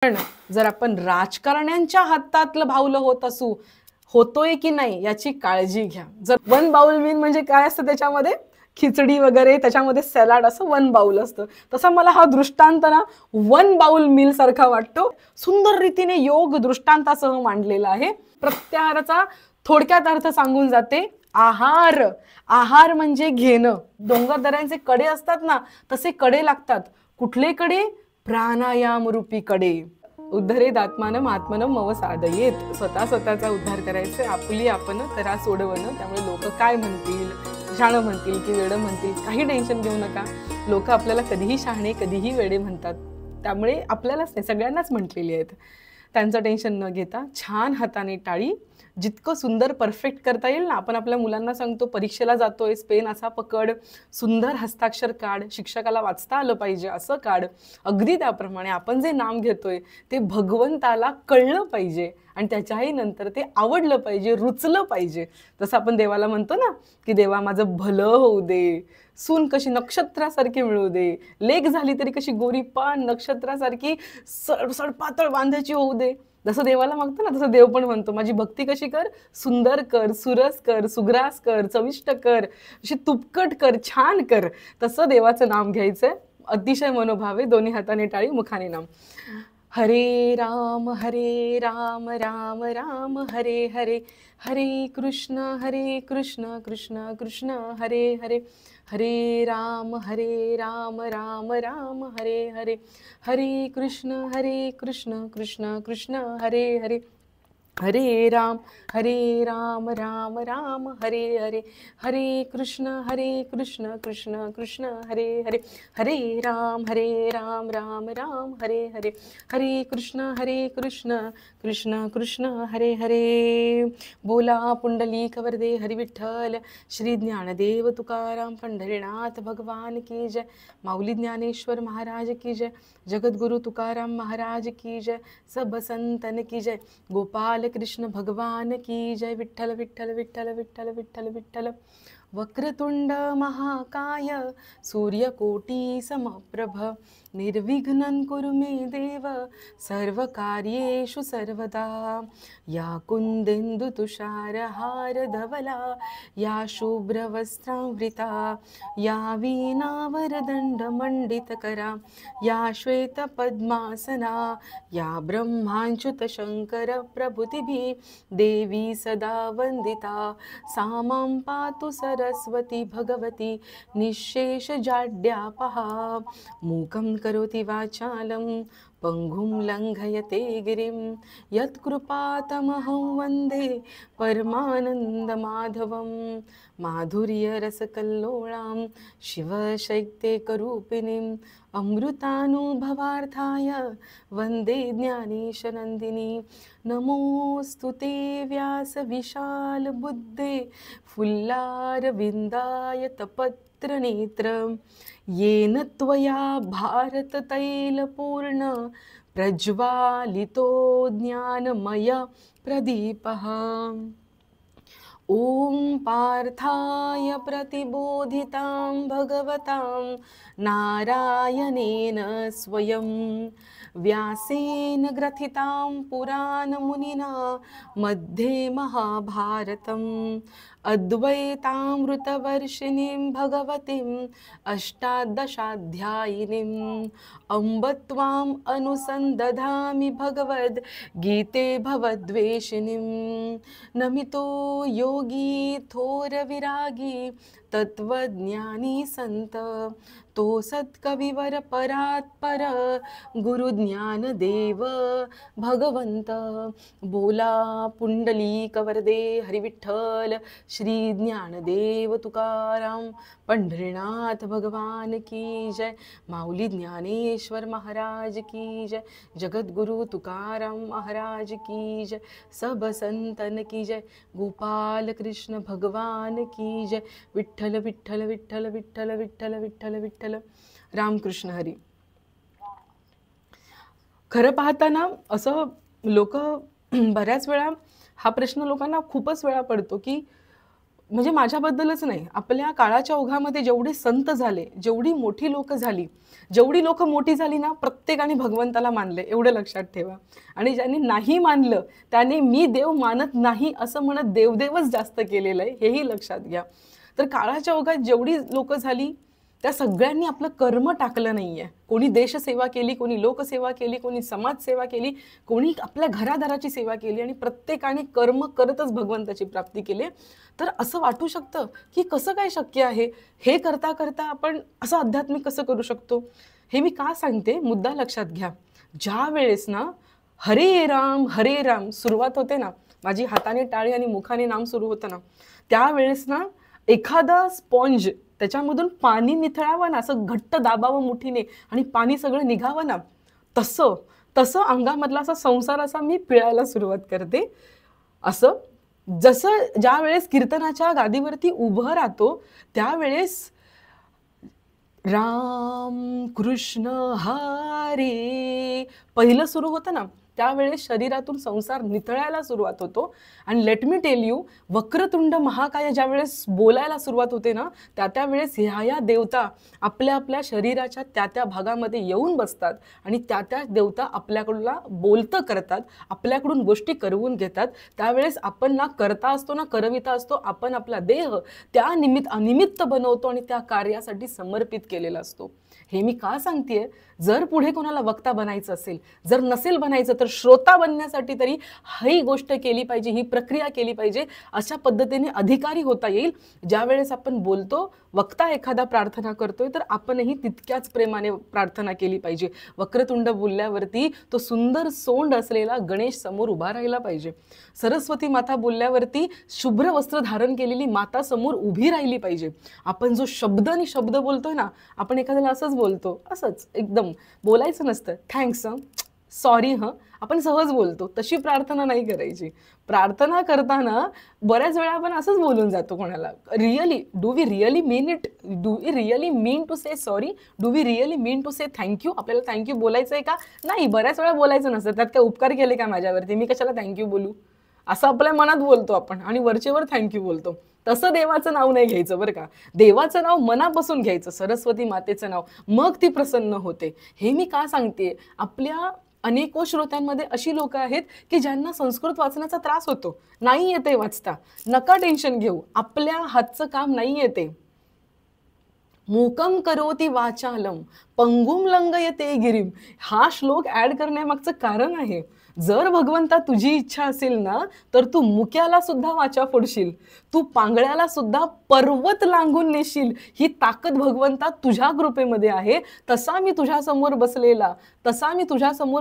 पण जर आपण राजकारण्यांच्या हातातलं भावलं होत असू, होतोय की नाही याची काळजी घ्या. जर वन बाउल मील म्हणजे काय असतं त्याच्यामध्ये, खिचडी वगैरे त्याच्यामध्ये सॅलाड असं वन बाउल असतं, तसा मला हा दृष्टांत ना वन बाउल मील सारखा वाटतो. सुंदर रीतीने योग दृष्टांतासह मांडलेला आहे. प्रत्याहाराचा थोडक्यात अर्थ सांगून जाते. आहार, आहार म्हणजे घेणं. डोंगर दऱ्यांचे कडे असतात ना, तसे कडे लागतात. कुठले कडे? प्राणायाम रूपी कडे. उद्धरेत आत्मानं आत्मनं मव साधयेत. स्वतःचा उद्धार करायचं, आपुली आपण करा सोडवणं. त्यामुळे लोक काय म्हणतील, शाणं म्हणतील की वेडं म्हणतील, काही टेन्शन घेऊ नका. लोक आपल्याला कधीही शहाणे कधीही वेडे म्हणतात, त्यामुळे आपल्यालाच नाही सगळ्यांनाच म्हटलेली आहेत. त्यांचं टेन्शन न घेता छान हाताने टाळी, जितकं सुंदर परफेक्ट करता येईल ना. आपण आपल्या मुलांना सांगतो परीक्षेला जातोय, पेन असा पकड, सुंदर हस्ताक्षर काढ, शिक्षकाला वाचता आलं पाहिजे असं काढ. अगदी त्याप्रमाणे आपण जे नाम घेतोय ते भगवंताला कळलं पाहिजे आणि त्याच्याही नंतर ते आवडलं पाहिजे, रुचलं पाहिजे. जसं आपण देवाला म्हणतो ना की देवा माझं भलं होऊ दे, सून कशी नक्षत्रासारखी मिळू दे, लेक झाली तरी कशी गोरी पान नक्षत्रासारखी सडपातळ बांधायची होऊ दे. जसं देवाला मागतो ना तसं देव पण म्हणतो माझी भक्ती कशी कर, सुंदर कर, सुरस कर, सुग्रास कर, चविष्ट कर, अशी तुपकट कर, छान कर. तसं देवाचं नाम घ्यायचंय. अतिशय मनोभावे, दोन्ही हाताने टाळी, मुखाने नाम. हरे राम राम राम हरे हरे, हरे कृष्ण कृष्ण कृष्ण हरे हरे, हरे राम राम राम हरे हरे, हरे कृष्ण कृष्ण कृष्ण हरे हरे, हरे राम राम राम हरे हरे, हरे कृष्ण कृष्ण कृष्ण हरे हरे, हरे राम राम राम हरे हरे, हरे कृष्ण कृष्ण कृष्ण हरे हरे. बोला पुंडलिक वरदे हरी विठ्ठल. श्री ज्ञानदेव तुकाराम पंढरीनाथ भगवान की जय. माऊली ज्ञानेश्वर महाराज की जय. जगद्गुरु तुकाराम महाराज की जय. सब संतन की जय. गोपाल कृष्ण भगवान की जय. विठ्ठल विठ्ठल विठ्ठल विठ्ठल विठ्ठल विठ्ठल. वक्रतुंड महाकाय सूर्यकोटी समप्रभ, निर्विघ्नं कुरु मे देव सर्वकार्येषु सर्वदा. या कुंदेन्दु तुषारहार धवला, या शुभ्रवस्त्रावृता, या वीणावरदण्डमण्डितकरा, या श्वेतपद्मासना, या ब्रह्माच्युत शङ्कर प्रभृतिभिः देवी सदा वन्दिता. सा मां पातु सरस्वती भगवती निःशेषजाड्यापहा. मूकं करोति वाचालं पंगुं लङ्घयते गिरिं, यत्कृपातमहं वन्दे परमानन्दमाधवं. माधुर्यरसकल्लोळां शिवशैत्येकरूपिणीम्, अमृतानुभवार्थाय वन्दे ज्ञानेशनन्दिनी. नमोऽस्तु ते व्यासविशालबुद्धे, फुल्लारविन्दाय तपत्रनेत्र. येन त्वया भारततैलपूर्ण प्रज्वालितो ज्ञानमय प्रदीपः. ॐ पार्थाय प्रतिबोधितां भगवतां नारायणेन स्वयं, व्यासेन ग्रथितां पुराणमुनिना मध्ये महाभारतम्. अद्वैतामृतवर्षिणीं भगवतीम् अष्टादशाध्यायिनीम्, अम्ब त्वाम् अनुसन्दधामि भगवद्गीते भवद्वेषिणीं. नमितो योगी थोरविरागी तत्त्वज्ञानी संत, तो सत्कविवर परात्पर गुरुज्ञानदेव भगवंत. बोला पुंडलिक वरदे हरी विठ्ठल. श्री ज्ञानदेव तुकाराम पंढरीनाथ भगवान की जय. माऊली ज्ञानेश्वर महाराज की जय. जगद्गुरु तुकाराम महाराज की जय. सब संतन की जय. गोपाल कृष्ण भगवान की जय. विठ्ठल विठ्ठल विठ्ठल विठ्ठल विठ्ठल विठ्ठल विठ्ठल. रामकृष्ण हरी. खरं पाहताना असं लोक बऱ्याच वेळा हा प्रश्न लोकांना खूपच वेळा पडतो की म्हणजे माझ्याबद्दलच नाही, आपल्या काळाच्या ओघामध्ये जेवढे संत झाले, जेवढी मोठी लोक झाली, जेवढी लोक मोठी झाली ना, प्रत्येकाने भगवंताला मानले, एवढं लक्षात ठेवा. आणि ज्यांनी नाही मानलं त्याने मी देव मानत नाही असं म्हणत देवदेवच जास्त केलेलं आहे, हेही लक्षात घ्या. तर काळाच्या ओघात जेवढी लोक झाली त्या सगळ्यांनी आपलं कर्म टाकलं नाहीये. कोणी देशसेवा केली, कोणी लोकसेवा केली, कोणी समाजसेवा केली, कोणी आपल्या घरादाराची सेवा केली, आणि प्रत्येकाने कर्म करतच भगवंताची प्राप्ती केली. तर असं वाटू शकतं की कसं काय शक्य आहे, हे करता करता आपण असं आध्यात्मिक कसं करू शकतो. हे मी का सांगते, मुद्दा लक्षात घ्या. ज्या वेळेस ना हरे राम सुरुवात होते ना, माझी हाताने टाळी आणि मुखाने नाम सुरू होतं ना, त्यावेळेस ना एखादा स्पॉन्ज त्याच्यामधून पाणी निथळावं ना, असं घट्ट दाबावं मुठीने आणि पाणी सगळं निघावं ना, तसं तसं अंगामधला असा संसार असा मी पिळायला सुरुवात करते. असं जसं ज्या वेळेस कीर्तनाच्या गादीवरती उभं राहतो त्यावेळेस राम कृष्ण हरे पहिलं सुरू होतं ना, त्यावेळेस शरीरातून संसार निथळायला सुरुवात होतो. आणि लेट मी टेल यू, वक्रतुंड महाकाय ज्या वेळेस बोलायला सुरुवात होते ना, त्या वेळेस ह्या देवता आपल्या आपल्या शरीराच्या त्या भागामध्ये येऊन बसतात आणि त्या देवता आपल्याकडून बोलतं करतात, आपल्याकडून गोष्टी करवून घेतात. त्यावेळेस आपण ना करता असतो ना करविता असतो, आपण आपला देह त्या अनिमित्त बनवतो आणि त्या कार्यासाठी समर्पित केलेला असतो. हे मी का सांगतेय, जर पुढे कोणाला वक्ता बनायचं असेल, जर नसेल बनायचं तर श्रोता बनण्यासाठी तरी ही गोष्ट केली पाहिजे, ही प्रक्रिया केली पाहिजे. अशा पद्धतीने अधिकारी होता येईल. ज्या वेळेस आपण बोलतो, वक्ता एखादा प्रार्थना करतोय तर आपणही तितक्याच प्रेमाने प्रार्थना केली पाहिजे. वक्रतुंड बोलल्यावरती तो सुंदर सोंड असलेला गणेश समोर उभा राहिला पाहिजे. सरस्वती माता बोलल्यावरती शुभ्र वस्त्र धारण केलेली माता समोर उभी राहिली पाहिजे. आपण जो शब्द आणि शब्द बोलतोय ना, आपण एखाद्याला असंच बोलतो, असंच एकदम बोलायचं नसतं, थँक्स सॉरी आपण सहज बोलतो, तशी प्रार्थना नाही करायची. प्रार्थना करताना बऱ्याच वेळा आपण असंच बोलून जातो कोणाला. Really do we really mean it, do we really mean to say sorry, do we really mean to say thank you. आपल्याला थँक्यू बोलायचं आहे का नाही, बऱ्याच वेळा बोलायचं नसतं. त्यात काय उपकार केले का माझ्यावरती, मी कशाला थँक्यू बोलू, असं आपल्या मनात बोलतो आपण आणि वरचेवर थँक्यू बोलतो. तसं देवाचं नाव नाही घ्यायचं बरं का. देवाचं नाव मनापासून घ्यायचं, सरस्वती मातेचं नाव, मग ती प्रसन्न होते. हे मी का सांगते, आपल्या अनेको श्रोत्यांमध्ये अशी लोक आहेत की ज्यांना संस्कृत वाचण्याचा त्रास होतो, नाही येते वाचता. नका टेन्शन घेऊ, आपल्या हातचं काम नाही येते. मूकम करोति वाचालम पंगुम लंघयते गिरिम, हा श्लोक ऍड करण्यामागचं कारण आहे. जर भगवंता तुझी इच्छा असेल ना, तर तू मुक्याला सुद्धा वाचा फोडशील, तू पांगळ्याला सुद्धा पर्वत लांघून नेशील. ही ताकद भगवंता तुझ्या कृपेमध्ये आहे. तसा मी तुझ्या समोर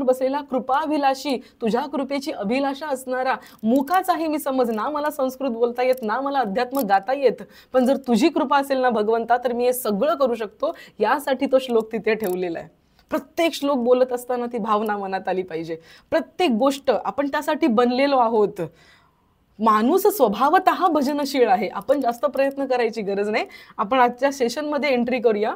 बसलेला कृपाभिलाषी, तुझ्या कृपेची अभिलाषा असणारा मुकाच आहे मी. समज ना मला संस्कृत बोलता येत, ना मला अध्यात्म गाता येत, पण जर तुझी कृपा असेल ना भगवंता, तर मी हे सगळं करू शकतो. यासाठी तो श्लोक तिथे ठेवलेला आहे. प्रत्येक श्लोक बोलत असताना ती भावना मनात आली पाहिजे. प्रत्येक गोष्ट आपण त्यासाठी बनलेलो आहोत. माणूस स्वभावतः भजनशील आहे, आपण जास्त प्रयत्न करायची गरज नाही. आपण आजच्या सेशनमध्ये एंट्री करूया.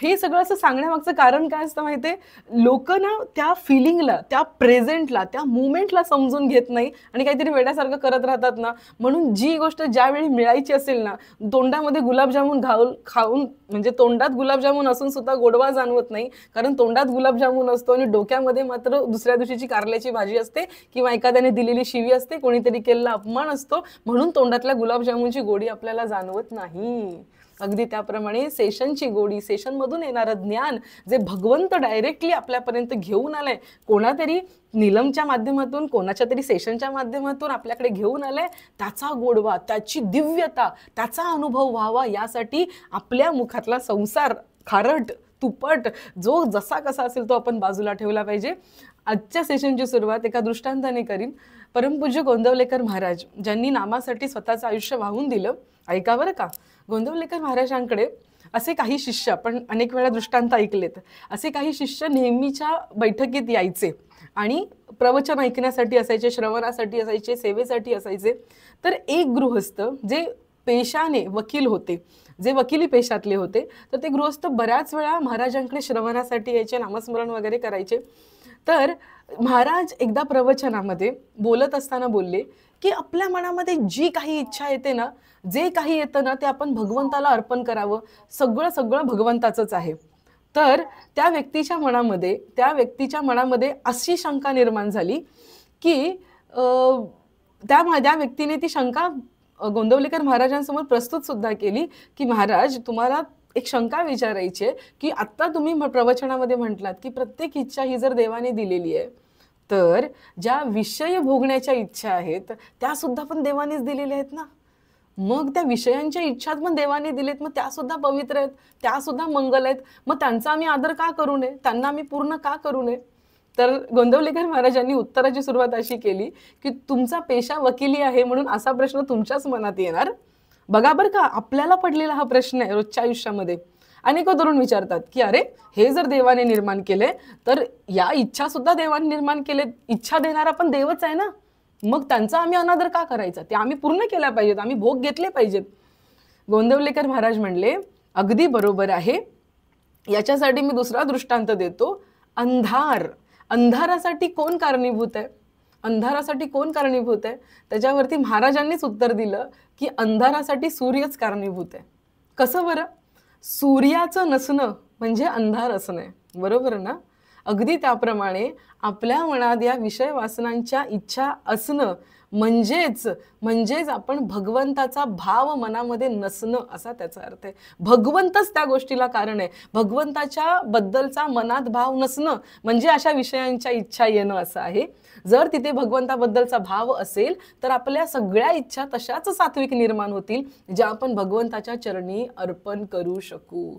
हे सगळं असं सांगण्यामागचं कारण काय असतं माहिती आहे, लोक ना त्या फिलिंगला, त्या प्रेझेंटला, त्या मुवमेंटला समजून घेत नाही आणि काहीतरी वेड्यासारखं करत राहतात ना. म्हणून जी गोष्ट ज्यावेळी मिळायची असेल ना, तोंडामध्ये गुलाबजामुन खाऊन म्हणजे तोंडात गुलाबजामुन असून सुद्धा गोडवा जाणवत नाही, कारण तोंडात गुलाबजामुन असतो आणि डोक्यामध्ये मात्र दुसऱ्या दिवशीची कारल्याची भाजी असते किंवा एखाद्याने दिलेली शिवी असते, कोणीतरी केलेला अपमान असतो, म्हणून तोंडातल्या गुलाबजामुनची गोडी आपल्याला जाणवत नाही. अगदी त्याप्रमाणे सेशनची गोडी, सेशनमधून येणारं ज्ञान जे भगवंत डायरेक्टली आपल्यापर्यंत घेऊन आलंय, कोणातरी नीलमच्या माध्यमातून, कोणाच्या तरी सेशनच्या माध्यमातून आपल्याकडे घेऊन आलंय, त्याचा गोडवा, त्याची दिव्यता, त्याचा अनुभव व्हावा, यासाठी आपल्या मुखातला संसार खारट तुपट जो जसा कसा असेल तो आपण बाजूला ठेवला पाहिजे. आजच्या सेशनची सुरुवात एका दृष्टांताने करीन. परमपूज्य गोंदवलेकर महाराज ज्यांनी नामासाठी स्वतःचं आयुष्य वाहून दिलं, ऐका बरं का. गोंदवलेकर महाराजांकडे असे काही शिष्य, आपण अनेक वेळा दृष्टांत ऐकलेत, असे काही शिष्य नेहमीच्या बैठकीत यायचे आणि प्रवचन ऐकण्यासाठी असायचे, श्रवणासाठी असायचे, सेवेसाठी असायचे. तर एक गृहस्थ जे पेशाने वकील होते, जे वकिली पेशातले होते, तर ते गृहस्थ बऱ्याच वेळा महाराजांकडे श्रवणासाठी यायचे, नामस्मरण वगैरे करायचे. तर महाराज एकदा प्रवचनामध्ये बोलत असताना बोलले की आपल्या मनामध्ये जी काही इच्छा येते ना, जे काही येतं ना, ते आपण भगवंताला अर्पण करावं. सगळं सगळं भगवंताचंच आहे. तर त्या व्यक्तीच्या मनामध्ये अशी शंका निर्माण झाली की अ, त्या व्यक्तीने ती शंका गोंदवलेकर महाराजांसमोर प्रस्तुत सुद्धा केली की महाराज, तुम्हाला एक शंका विचारायची आहे की आत्ता तुम्ही प्रवचनामध्ये म्हटलात की प्रत्येक इच्छा ही जर देवाने दिलेली आहे, तर ज्या विषय भोगण्याच्या इच्छा आहेत त्या सुद्धा पण देवानेच दिलेल्या आहेत ना. मग त्या विषयांच्या इच्छात पण देवाने दिलेत, मग त्या सुद्धा पवित्र आहेत, त्या सुद्धा मंगल आहेत, मग त्यांचा आम्ही आदर का करू नये, त्यांना आम्ही पूर्ण का करू नये. तर गोंदवलेकर महाराजांनी उत्तराची सुरुवात अशी केली की तुमचा पेशा वकिली आहे म्हणून असा प्रश्न तुमच्याच मनात येणार. बघा बरं का, आपल्याला पडलेला हा प्रश्न आहे रोजच्या आयुष्यामध्ये. अनेक तरुण विचारतात की अरे, हे जर देवाने निर्माण केले तर या इच्छा सुद्धा देवाने निर्माण केले, इच्छा देणारा पण देवच आहे ना, मग त्यांचा आम्ही अनादर का करायचा, ते आम्ही पूर्ण केल्या पाहिजेत, आम्ही भोग घेतले पाहिजेत. गोंदवलेकर महाराज म्हणले अगदी बरोबर आहे, याच्यासाठी मी दुसरा दृष्टांत देतो. अंधार, अंधारासाठी कोण कारणीभूत आहे, अंधारासाठी कोण कारणीभूत आहे, त्याच्यावरती महाराजांनीच उत्तर दिलं की अंधारासाठी सूर्यच कारणीभूत आहे. कसं बरं? सूर्याचं नसणं म्हणजे अंधार असणं, बरोबर ना. अगदी त्याप्रमाणे आपल्या मनात या विषय वासनांच्या इच्छा असणं म्हणजेच आपण भगवंताचा भाव मनामध्ये नसणं असा त्याचा अर्थ आहे. भगवंतच त्या गोष्टीला कारण आहे. भगवंताच्या बद्दलचा मनात भाव नसणं म्हणजे अशा विषयांच्या इच्छा येणं असं आहे. जर तिथे भगवंताबद्दलचा भाव असेल तर आपल्या सगळ्या इच्छा तशाच सात्विक निर्माण होतील, ज्या आपण भगवंताच्या चरणी अर्पण करू शकू.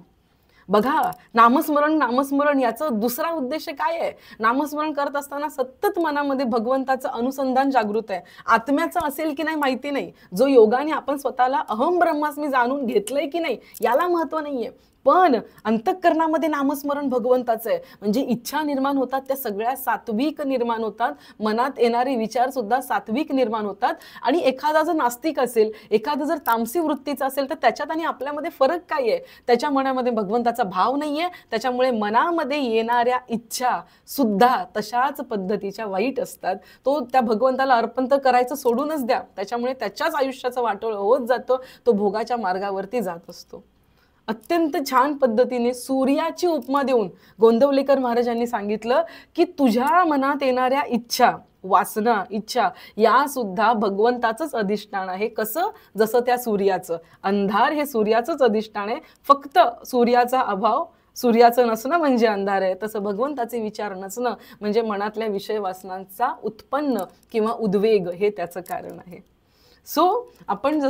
बघा, नामस्मरण याचं दुसरा उद्देश काय आहे? नामस्मरण करत असताना सतत मनामध्ये भगवंताचं अनुसंधान जागृत आहे. आत्म्याचं असेल की नाही माहिती नाही, जो योगाने आपण स्वतःला अहम ब्रह्मास्मी जाणून घेतलंय की नाही याला महत्व नाहीये, पण अंतःकरणामध्ये नामस्मरण भगवंताचं आहे. म्हणजे इच्छा निर्माण होतात त्या सगळ्या सात्विक निर्माण होतात, मनात येणारे विचार सुद्धा सात्विक निर्माण होतात. आणि एखादा जर नास्तिक असेल, एखादा जर तामसी वृत्तीचा असेल, तर त्याच्यात आणि आपल्यामध्ये फरक काय आहे? त्याच्या मनामध्ये भगवंताचा भाव नाहीये, त्याच्यामुळे मनामध्ये येणाऱ्या इच्छा सुद्धा तशाच पद्धतीच्या वाईट असतात. तो त्या भगवंताला अर्पण तर करायचं सोडूनच द्या, त्याच्यामुळे त्याच्याच आयुष्याचं वाटोळं होत जातं, तो भोगाच्या मार्गावरती जात असतो. अत्यंत छान पद्धतीने सूर्याची उपमा देऊन गोंदवलेकर महाराजांनी सांगितलं की तुझ्या मनात येणाऱ्या इच्छा, वासना, इच्छा या सुद्धा भगवंताचंच अधिष्ठान आहे. कसं? जसं त्या सूर्याचं, अंधार हे सूर्याचंच अधिष्ठान आहे. फक्त सूर्याचा अभाव, सूर्याचं नसणं म्हणजे अंधार आहे, तसं भगवंताचे विचार नसणं म्हणजे मनातल्या विषय वासनांचा उत्पन्न किंवा उद्वेग हे त्याचं कारण आहे. सो आपण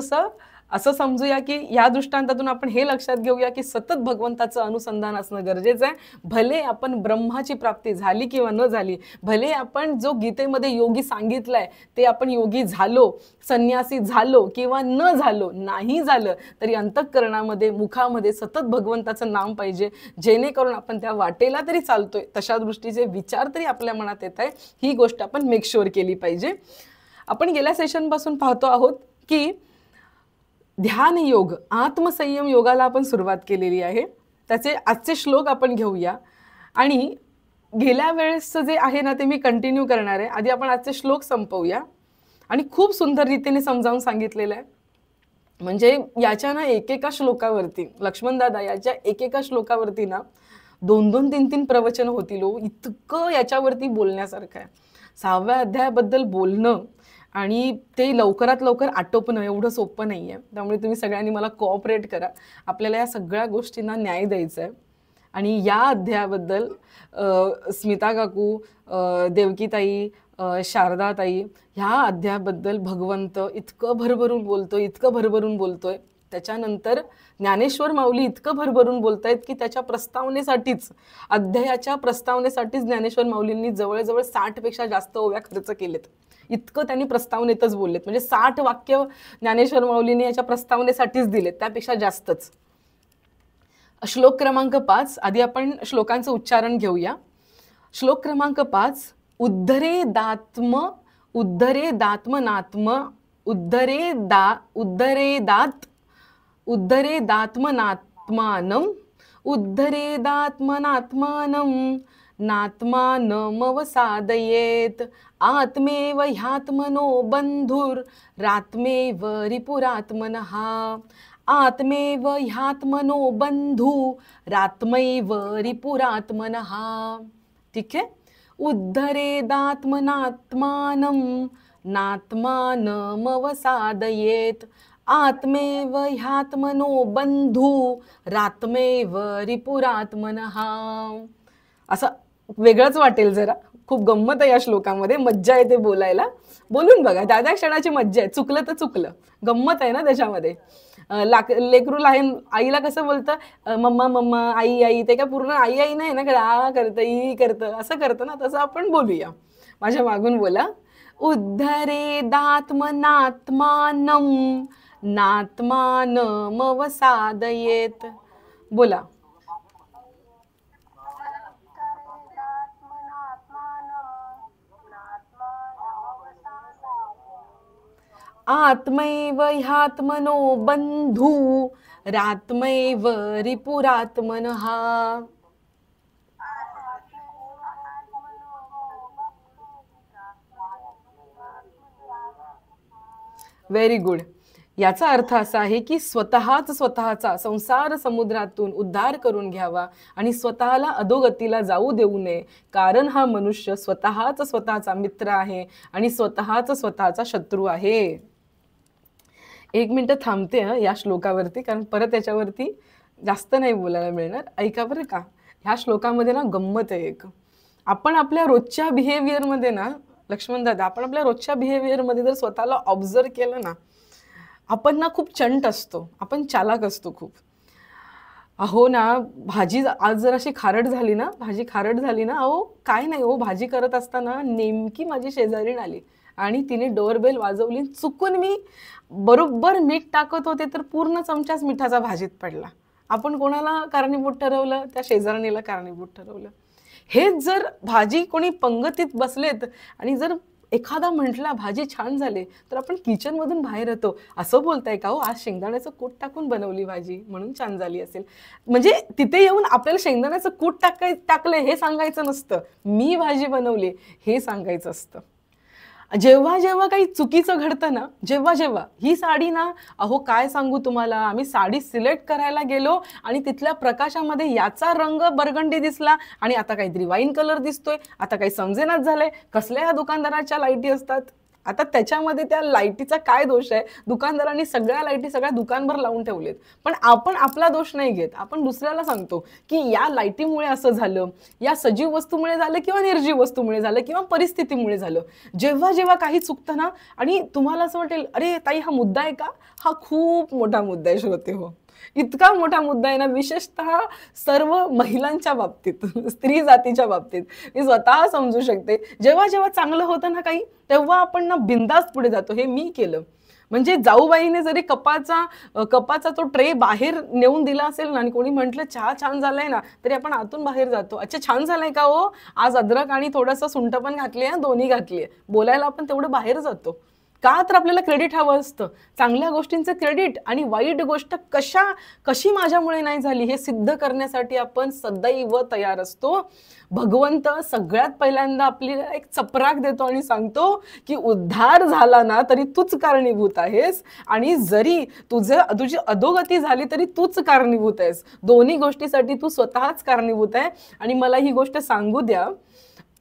असं समजूया की या दृष्टांतातून आपण हे लक्षात घेऊया की सतत भगवंताचं अनुसंधान असणं गरजेचं आहे. भले आपण ब्रह्माची प्राप्ती झाली किंवा न झाली, भले आपण जो गीतेमध्ये योगी सांगितलाय ते आपण योगी झालो, संन्यासी झालो किंवा न झालो, नाही झालं तरी अंतःकरणामध्ये, मुखामध्ये सतत भगवंताचं नाम पाहिजे, जेणेकरून आपण त्या वाटेला तरी चालतोय तशा दृष्टीचे विचार तरी आपल्या मनात येत आहे, ही गोष्ट आपण मेक शुअर केली पाहिजे. आपण गेल्या सेशनपासून पाहतो आहोत की ध्यान योग, आत्मसंयम योगाला आपण सुरुवात केलेली आहे. त्याचे आजचे श्लोक आपण घेऊया आणि गेल्या वेळेसचं जे आहे ना ते मी कंटिन्यू करणार आहे. आधी आपण आजचे श्लोक संपवूया. आणि खूप सुंदर रीतीने समजावून सांगितलेलं आहे. म्हणजे याच्या ना एकेका श्लोकावरती, लक्ष्मणदादा याच्या एकेका श्लोकावरती ना 2-2, 3-3 प्रवचन होतील. इतकं याच्यावरती बोलण्यासारखं आहे. 6व्या अध्यायाबद्दल बोलणं आणि ते लवकरात लवकर आटोपणं एवढं सोपं नाही आहे. त्यामुळे तुम्ही सगळ्यांनी मला कोऑपरेट करा. आपल्याला या सगळ्या गोष्टींना न्याय द्यायचा आहे. आणि या अध्यायाबद्दल स्मिता काकू, देवकीताई, शारदाताई ह्या अध्यायाबद्दल भगवंत इतकं भरभरून बोलतोय. त्याच्यानंतर ज्ञानेश्वर माऊली इतकं भरभरून बोलतायत की त्याच्या प्रस्तावनेसाठीच, अध्यायाच्या प्रस्तावनेसाठीच ज्ञानेश्वर माऊलींनी जवळजवळ 60 पेक्षा जास्त ओव्या खर्च केलेत. इतकं त्यांनी प्रस्तावनेतच बोललेत. म्हणजे 60 वाक्य ज्ञानेश्वर माऊलींनी याच्या प्रस्तावनेसाठीच दिलेत, त्यापेक्षा जास्तच. श्लोक क्रमांक 5, आधी आपण श्लोकांचं उच्चारण घेऊया. श्लोक क्रमांक 5, उद्धरेदात्मनात्म उद्धरेदात्मनात्मानं नात्मानमवसादयेत आत्मेव ह्यात्मनो बंधुर रात्मेव रिपुरात्मनः आत्मेव ह्यात्मनो बंधु रात्मैव रिपुरात्मनः। ठीक है, उद्धरेदात्मनात्मानं नात्मानमवसादयेत आत्मेव ह्यात्मनो बंधु रात्मेव रिपुरात्मनः। असं वेगळंच वाटेल जरा, खूप गंमत आहे या श्लोकामध्ये, मज्जा येते बोलायला. बोलून बघा, त्या क्षणाची मज्जा आहे, चुकलं तर चुकलं, गंमत आहे ना त्याच्यामध्ये. लेकरू लहान आईला कसं बोलतं मम्मा मम्मा आई आई, ते काय पूर्ण आई आई नाही ना, आ करतं ई करतं असं करतं ना, तसं आपण बोलूया. माझ्या मागून बोला. उद्धरेदात्मनात्मानं नात्मानमवसादयेत. बोला. आत्मैव ह्यात्मनो बंधु रात्मैव रिपुरात्मनः। Very good. याचा अर्थ असा आहे की स्वतःचा संसार समुद्रातून उद्धार करून घ्यावा आणि स्वतःला अधोगतीला जाऊ देऊ नये, कारण हा मनुष्य स्वतःचा मित्र आहे आणि स्वतःचा शत्रू आहे. एक मिनिट थांबते या श्लोकावरती, कारण परत याच्यावरती जास्त नाही बोलायला मिळणार. ऐका बरं का, ह्या श्लोकामध्ये ना गंमत आहे एक. आपण आपल्या रोजच्या बिहेवियरमध्ये ना, लक्ष्मण दादा, आपण आपल्या रोजच्या बिहेवियरमध्ये जर स्वतःला ऑब्झर्व केलं ना, आपण ना खूप चंट असतो, आपण चालाक असतो खूप. अहो ना, भाजी आज जर अशी खारट झाली ना, अहो काय नाही हो, भाजी करत असताना नेमकी माझी शेजारीण आली आणि तिने डोरबेल वाजवली, चुकून मी बरोबर मीठ टाकत होते तर पूर्ण चमचाच मिठाचा भाजीत पडला. आपण कोणाला कारणीभूत ठरवलं? त्या शेजारणीला कारणीभूत ठरवलं. हेच जर भाजी कोणी पंगतीत बसलेत आणि जर एखादा म्हटला भाजी छान झाली, तर आपण किचनमधून बाहेर येतो, असं बोलताय का हो, आज शेंगदाण्याचं कूट टाकून बनवली भाजी म्हणून छान झाली असेल. म्हणजे तिथे येऊन आपल्याला शेंगदाण्याचं कूट टाकलंय हे सांगायचं नसतं, मी भाजी बनवली हे सांगायचं असतं. जेव्हा जेव्हा काही चुकीचं घडतं ना, जेव्हा ही साडी ना, अहो काय सांगू तुम्हाला, आम्ही साडी सिलेक्ट करायला गेलो आणि तिथल्या प्रकाशामध्ये याचा रंग बरगंडी दिसला आणि आता काहीतरी वाईन कलर दिसतोय, आता काही समजेनाच झालंय, कसल्या ह्या दुकानदाराच्या लाईटी असतात. आता त्याच्यामध्ये त्या लाईटीचा काय दोष आहे? दुकानदारांनी सगळ्या लाईटी सगळ्या दुकानभर लावून ठेवलेत, पण आपण आपला दोष नाही घेत, आपण दुसऱ्याला सांगतो की या लाईटीमुळे असं झालं, या सजीव वस्तूमुळे झालं किंवा निर्जीव वस्तूमुळे झालं किंवा परिस्थितीमुळे झालं. जेव्हा काही चुकतं ना, आणि तुम्हाला असं वाटेल अरे ताई हा मुद्दा आहे का, हा खूप मोठा मुद्दा आहे श्रोते हो, इतका मोठा मुद्दा आहे ना, विशेषतः सर्व महिलांच्या बाबतीत, स्त्री जातीच्या बाबतीत मी स्वतः समजू शकते. जेव्हा चांगलं होतं ना काही, तेव्हा आपण ना बिंदास पुढे जातो, हे मी केलं. म्हणजे जाऊबाईने जरी कपाचा तो ट्रे बाहेर नेऊन दिला असेल ना आणि कोणी म्हटलं चहा छान झालाय ना, तरी आपण आतून बाहेर जातो, अच्छा छान झालाय का हो, आज अद्रक आणि थोडंसं सुंठ पण घातली, दोन्ही घातली. बोलायला आपण तेवढं बाहेर जातो का, तर आपल्याला क्रेडिट हवं असतं, चांगल्या गोष्टींचं क्रेडिट. आणि वाईट गोष्ट कशी माझ्यामुळे नाही झाली हे सिद्ध करण्यासाठी आपण सदैव तयार असतो. भगवंत सगळ्यात पहिल्यांदा आपल्याला एक चपराक देतो आणि सांगतो की उद्धार झाला ना तरी तूच कारणीभूत आहेस, आणि जरी तुझी अधोगती झाली तरी तूच कारणीभूत आहेस. दोन्ही गोष्टीसाठी तू स्वतःच कारणीभूत आहे. आणि मला ही गोष्ट सांगू द्या,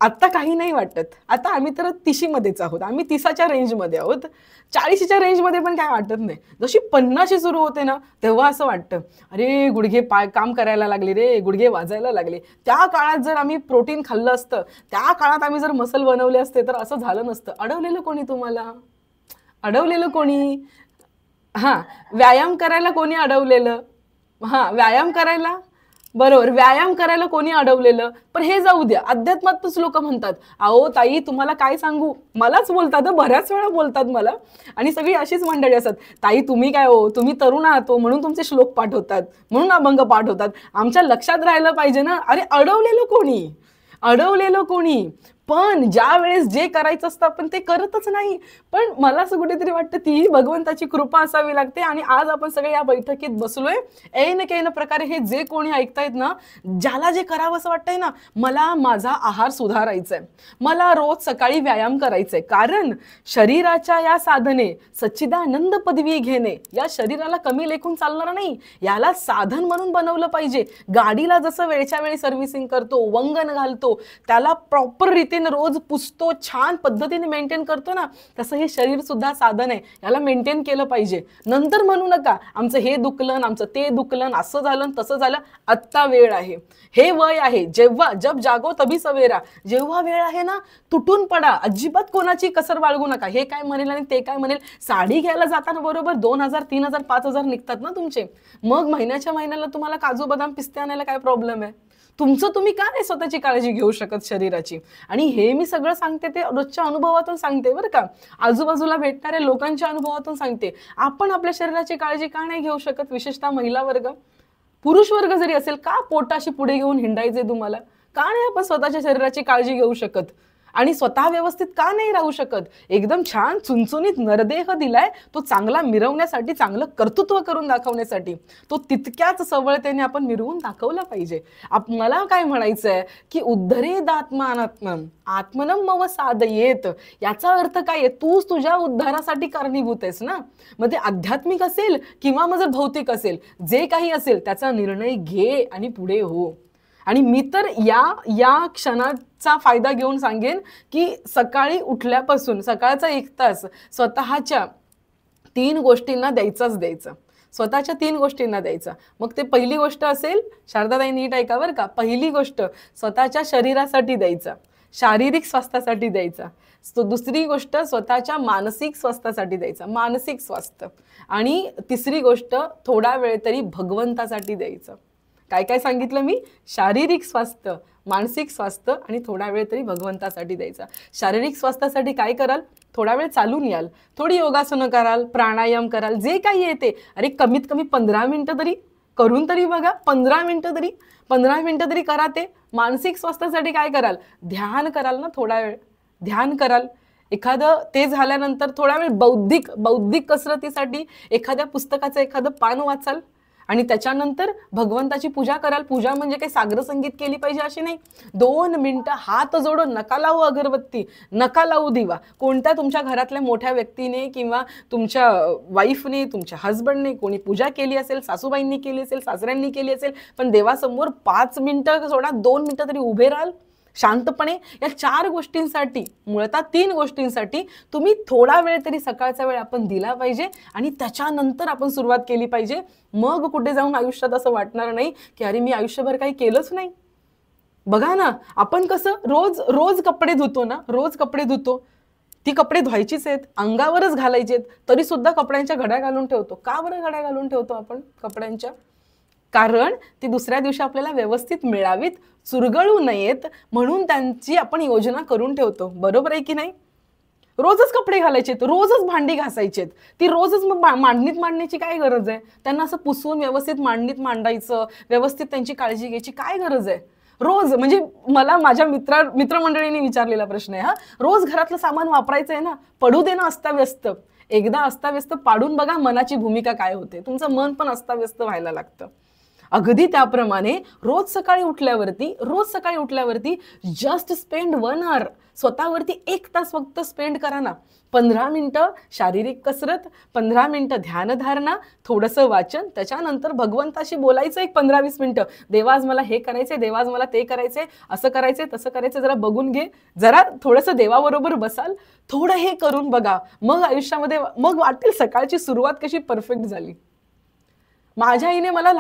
आता काही नाही वाटत, आता आम्ही तर 30मध्येच आहोत, आम्ही 30च्या रेंजमध्ये आहोत, 40च्या रेंजमध्ये पण काय वाटत नाही. जशी 50 सुरू होते ना, तेव्हा असं वाटतं अरे गुडघे पाय काम करायला लागले रे, गुडघे वाजायला लागले. त्या काळात जर आम्ही प्रोटीन खाल्लं असतं, त्या काळात आम्ही जर मसल बनवले असते तर असं झालं नसतं. अडवलेलं कोणी तुम्हाला? अडवलेलं कोणी? हां, व्यायाम करायला कोणी अडवलेलं? हां, व्यायाम करायला, बरोबर, व्यायाम करायला कोणी अडवलेलं? पण हे जाऊ द्या, अध्यात्मातच लोक म्हणतात अहो ताई तुम्हाला काय सांगू, मलाच बोलतात, बऱ्याच वेळा बोलतात मला, आणि सगळी अशीच मंडळी असतात, ताई तुम्ही काय हो, तुम्ही तरुण आहात हो, म्हणून तुमचे श्लोक पाठ होतात, म्हणून अभंग पाठ होतात, आमच्या लक्षात राहायला पाहिजे ना. अरे अडवलेलं कोणी? पण ज्या वेळेस जे करायचं असतं आपण ते करतच नाही. पण मला असं कुठेतरी वाटतं तीही भगवंताची कृपा असावी लागते. आणि आज आपण सगळे या बैठकीत बसलोय, ऐन प्रकारे हे जे कोणी ऐकतायत ना, ज्याला जे करावं असं वाटतंय ना, मला माझा आहार सुधारायचा आहे, मला रोज सकाळी व्यायाम करायचंय, कारण शरीराच्या या साधने सच्चिदानंद पदवी घेणे या शरीराला कमी लेखून चालणार नाही. याला साधन म्हणून बनवलं पाहिजे. गाडीला जसं वेळच्या वेळी सर्व्हिसिंग करतो, वंगण घालतो, त्याला प्रॉपर रीतीने रोज पुसतो, छान पद्धतीने मेंटेन करतो ना, तसं हे शरीर सुद्धा साधन आहे, याला मेंटेन केलं पाहिजे. नंतर म्हणू नका आमचं हे दुखलं, आमचं ते दुखलं, असं झालं तसं झालं. आत्ता वेळ आहे, हे वय आहे, जेव्हा जब जागो तभी सवेरा, जेव्हा वेळ आहे ना तुटून पडा, अजिबात कोणाची कसर बाळगू नका. हे काय म्हणेल आणि ते काय म्हणेल. साडी घ्यायला जाताना बरोबर 2000, 3000, 5000 निघतात ना तुमचे, मग महिन्याच्या महिन्याला तुम्हाला काजू बदाम पिस्ते आणायला काय प्रॉब्लेम आहे. तुमचं तुम्ही का नाही स्वतःची काळजी घेऊ शकत शरीराची. आणि हे मी सगळं सांगते ते रोजच्या अनुभवातून सांगते बरं का, आजूबाजूला भेटणाऱ्या लोकांच्या अनुभवातून सांगते. आपण आपल्या शरीराची काळजी का नाही घेऊ शकत, विशेषतः महिला वर्ग. पुरुष वर्ग जरी असेल, का पोटाशी पुढे घेऊन हिंडायचे तुम्हाला, का नाही आपण स्वतःच्या शरीराची काळजी घेऊ शकत आणि स्वतः व्यवस्थित का नाही राहू शकत. एकदम छान चुनचुनीत नरदेह दिलाय तो चांगला मिरवण्यासाठी, चांगलं कर्तृत्व करून दाखवण्यासाठी. तो तितक्याच सवळतेने आपण मिरवून दाखवला पाहिजे. मला काय म्हणायचंय की उद्धरेद आत्मानात्मन आत्मनम मव साधयेत, याचा अर्थ काय आहे, तूच तुझ्या उद्धारासाठी कारणीभूत आहेस ना. मग ते आध्यात्मिक असेल किंवा मग जर भौतिक असेल, जे काही असेल त्याचा निर्णय घे आणि पुढे हो. आणि मी तर या क्षणाचा फायदा घेऊन सांगेन की सकाळी उठल्यापासून सकाळचा 1 तास स्वतःच्या 3 गोष्टींना द्यायचाच द्यायचा, स्वतःच्या 3 गोष्टींना द्यायचा. मग ते पहिली गोष्ट असेल, शारदाताई नीट ऐका बरं का, पहिली गोष्ट स्वतःच्या शरीरासाठी द्यायचा, शारीरिक स्वास्थ्यासाठी द्यायचा. दुसरी गोष्ट स्वतःच्या मानसिक स्वास्थ्यासाठी द्यायचा, मानसिक स्वास्थ्य. आणि तिसरी गोष्ट थोडा वेळ तरी भगवंतासाठी द्यायचं. काय काय सांगितलं मी, शारीरिक स्वास्थ्य, मानसिक स्वास्थ्य आणि थोडा वेळ तरी भगवंतासाठी द्यायचा. शारीरिक स्वास्थ्यासाठी काय कराल, थोडा वेळ चालून याल, थोडी योगासनं कराल, प्राणायाम कराल, जे काही येते. अरे कमीत कमी 15 मिनिटं तरी करून तरी बघा, 15 मिनिटं तरी करा ते. मानसिक स्वास्थ्यासाठी काय कराल, ध्यान कराल ना, थोडा वेळ ध्यान कराल. एखादं ते झाल्यानंतर थोडा वेळ बौद्धिक कसरतीसाठी एखाद्या पुस्तकाचं एखादं पान वाचाल आणि त्याच्यानंतर भगवंताची पूजा कराल. पूजा म्हणजे काही सागर संगीत केली पाहिजे अशी नाही. 2 मिनिटं हात जोडून, नका लावू अगरबत्ती, नका लावू दिवा. कोणत्या तुमच्या घरातल्या मोठ्या व्यक्तीने किंवा तुमच्या वाईफने, तुमच्या हजबंडने कोणी पूजा केली असेल, सासूबाईंनी केली असेल, सासऱ्यांनी केली असेल, पण देवासमोर 5 मिनिटं सोडा, 2 मिनिटं तरी उभे राहाल शांतपणे. या 4 गोष्टींसाठी, मुळात 3 गोष्टींसाठी तुम्ही थोडा वेळ तरी सकाळचा वेळ आपण दिला पाहिजे आणि त्याच्यानंतर आपण सुरुवात केली पाहिजे. मग कुठे जाऊन आयुष्यात असं वाटणार नाही की अरे मी आयुष्यभर काही केलंच नाही. बघा ना, आपण कसं रोज कपडे धुतो ना, रोज कपडे धुतो, ती कपडे धुवायचीच आहेत, अंगावरच घालायचे आहेत, तरी सुद्धा कपड्यांच्या घड्या घालून ठेवतो. का बरं घड्या घालून ठेवतो आपण कपड्यांच्या, कारण ती दुसऱ्या दिवशी आपल्याला व्यवस्थित मिळावीत, चुरगळू नयेत म्हणून त्यांची आपण योजना करून ठेवतो. बरोबर आहे की नाही. रोजच कपडे घालायचेत, रोजच भांडी घासायचेत, ती रोजच मग मांडणीत मांडण्याची काय गरज आहे. त्यांना असं पुसून व्यवस्थित मांडणीत मांडायचं, व्यवस्थित त्यांची काळजी घ्यायची काय गरज आहे. रोज म्हणजे मला माझ्या मित्रमंडळींनी विचारलेला प्रश्न आहे हा, रोज घरातलं सामान वापरायचं आहे ना, पडू दे ना अस्ताव्यस्त. एकदा अस्ताव्यस्त पाडून बघा मनाची भूमिका काय होते, तुमचं मन पण अस्ताव्यस्त व्हायला लागतं. अगदी त्याप्रमाणे रोज सकाळी उठल्यावरती जस्ट स्पेंड 1 hour स्वतःवरती 1 तास फक्त स्पेंड करा ना. 15 मिनिटं शारीरिक कसरत, 15 मिनिटं ध्यानधारणा, थोडंसं वाचन, त्याच्यानंतर भगवंताशी बोलायचं 15-20 मिनिटं. देवा आज मला हे करायचंय, देवा आज मला ते करायचंय, असं करायचंय तसं करायचंय, जरा बघून घे, जरा थोडंसं देवाबरोबर बसाल, थोडं हे करून बघा. मग आयुष्यामध्ये मग वाटेल सकाळची सुरुवात कशी परफेक्ट झाली. माझ्या आईने मला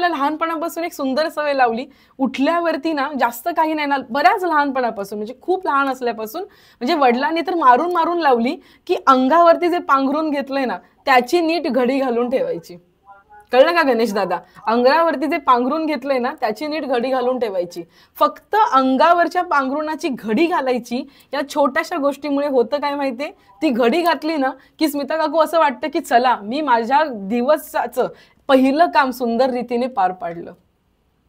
लहानपणापासून एक सुंदर सवय लावली. उठल्यावरती ना, जास्त काही नाही ना, बऱ्याच लहानपणापासून म्हणजे खूप लहान असल्यापासून, म्हणजे वडिलांनी तर मारून मारून लावली की अंगावरती जे पांघरून घेतलंय ना त्याची नीट घडी घालून ठेवायची. कळलं का गणेश दादा, अंगावरती जे पांघरून घेतलंय ना त्याची नीट घडी घालून ठेवायची. फक्त अंगावरच्या पांघरुणाची घडी घालायची. या छोट्याशा गोष्टीमुळे होतं काय माहितीये, ती घडी घातली ना की स्मिता काकू असं वाटतं की चला मी माझ्या दिवसाचं पहिलं काम सुंदर रीतीने पार पाडलं.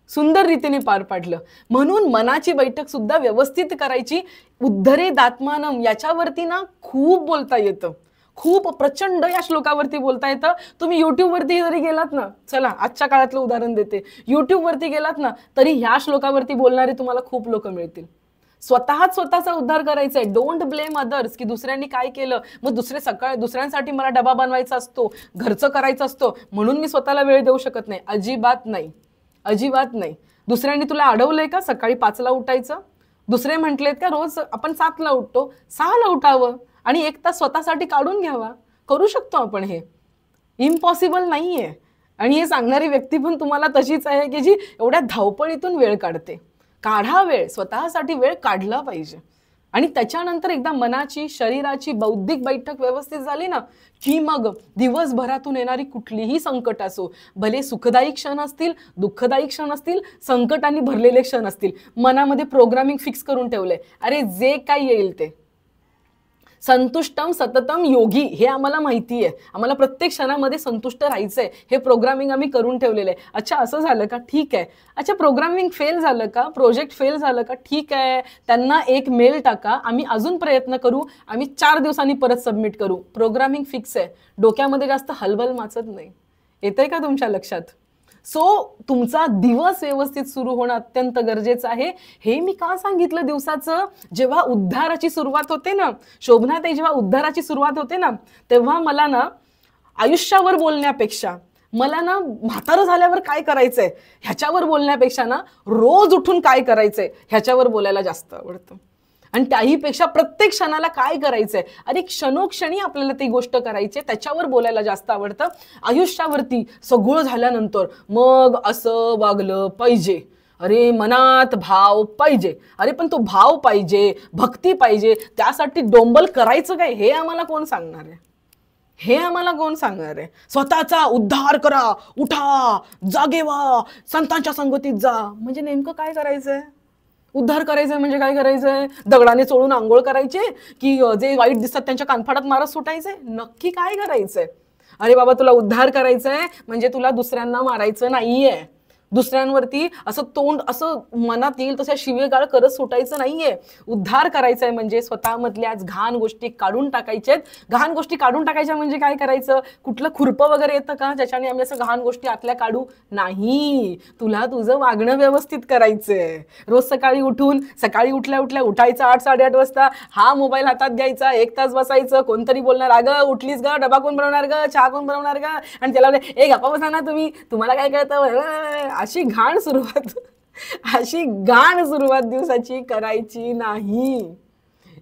सुंदर रीतीने पार पाडलं. म्हणून मनाची बैठक सुद्धा व्यवस्थित करायची. उद्धरे दात्मानम याच्यावरती ना खूप बोलता येतं, खूप प्रचंड या श्लोकावरती बोलता येतं. तुम्ही युट्यूबवरती जरी गेलात ना, चला आजच्या काळातलं उदाहरण देते, युट्यूबवरती गेलात ना तरी ह्या श्लोकावरती बोलणारे तुम्हाला खूप लोक मिळतील. स्वतःचा उद्धार करायचा आहे. डोंट ब्लेम अदर्स, की दुसऱ्यांनी काय केलं मग दुसऱ्यांसाठी मला डबा बनवायचा असतो, घरचं करायचं असतो म्हणून मी स्वतःला वेळ देऊ शकत नाही. अजिबात नाही, अजिबात नाही. दुसऱ्यांनी तुला अडवलंय का सकाळी 5ला उठायचं? दुसरे म्हटलेत का रोज आपण 7ला उठतो, 6ला उठावं आणि 1 तास स्वतःसाठी काढून घ्यावा. करू शकतो आपण, हे इम्पॉसिबल नाहीये. आणि हे सांगणारी व्यक्ती पण तुम्हाला तशीच आहे की जी एवढ्या धावपळीतून वेळ काढते. काढा वेळ, स्वतःसाठी वेळ काढला पाहिजे. आणि त्याच्यानंतर एकदा मनाची, शरीराची, बौद्धिक बैठक व्यवस्थित झाली ना की मग दिवसभरातून येणारी कुठलीही संकट असो, भले सुखदायी क्षण असतील, दुःखदायी क्षण असतील, संकटांनी भरलेले क्षण असतील, मनामध्ये प्रोग्रामिंग फिक्स करून ठेवलंय, अरे जे काही येईल ते संतुष्टम सततम योगी, हे आम्हाला माहिती आहे. आम्हाला प्रत्येक क्षणामध्ये संतुष्ट राहायचंय, हे प्रोग्रामिंग आम्ही करून ठेवलेलं आहे. अच्छा असं झालं का, ठीक आहे. अच्छा प्रोग्रामिंग फेल झालं का, प्रोजेक्ट फेल झालं का, ठीक आहे. त्यांना एक मेल टाका, आम्ही अजून प्रयत्न करू, आम्ही 4 दिवसांनी परत सबमिट करू. प्रोग्रामिंग फिक्स आहे, डोक्यामध्ये जास्त हलबल माचत नाही. येतंय का तुमच्या लक्षात? सो तुमचा दिवस व्यवस्थित सुरू होणं अत्यंत गरजेचं आहे. हे मी का सांगितलं दिवसाचं? जेव्हा उद्धाराची सुरुवात होते ना, शोभनाताई, जेव्हा उद्धाराची सुरुवात होते ना, तेव्हा मला ना आयुष्यावर बोलण्यापेक्षा, मला ना म्हातारं झाल्यावर काय करायचंय ह्याच्यावर बोलण्यापेक्षा ना रोज उठून काय करायचंय ह्याच्यावर बोलायला जास्त आवडतं. आणि त्याहीपेक्षा प्रत्येक क्षणाला काय करायचंय, अरे क्षणोक्षणी आपल्याला ती गोष्ट करायची, त्याच्यावर बोलायला जास्त आवडतं. आयुष्यावरती सगळं झाल्यानंतर मग असं वागलं पाहिजे, अरे मनात भाव पाहिजे, अरे पण तो भाव पाहिजे, भक्ती पाहिजे, त्यासाठी डोंबल करायचं काय, हे आम्हाला कोण सांगणार आहे? हे आम्हाला कोण सांगणार आहे? स्वतःचा उद्धार करा, उठा, जागे व्हा, संतांच्या संगतीत जा. म्हणजे नेमकं काय करायचंय? उद्धार करायचंय म्हणजे काय करायचंय? दगडाने चोळून आंघोळ करायचे, की जे वाईट दिसतात त्यांच्या कानफाटात मारत सुटायचंय? नक्की काय करायचंय? अरे बाबा, तुला उद्धार करायचंय म्हणजे तुला दुसऱ्यांना मारायचं नाहीये, दुसऱ्यांवरती असं तोंड असं मनात येईल तशा शिवेगाळ करत सुटायचं नाहीये. उद्धार करायचंय म्हणजे स्वतःमधल्या घाण गोष्टी काढून टाकायच्यात. घाण गोष्टी काढून टाकायच्या म्हणजे काय करायचं? कुठलं खुरपं वगैरे येतं का ज्याच्याने आम्ही असं घाण गोष्टी आतल्या काढू? नाही, तुला तुझं वागणं व्यवस्थित करायचंय. रोज सकाळी उठल्या उठल्या उठायचं 8, 8:30 वाजता, हा मोबाईल हातात घ्यायचा, 1 तास बसायचं. कोणतरी बोलणार, अगं उठलीस ग, डबा कोण बनवणार ग, चहा कोण बनवणार ग, आणि त्याला ए गप्पा बसा ना तुम्ही, तुम्हाला काय कळतं? अशी घाण सुरुवात दिवसाची करायची नाही.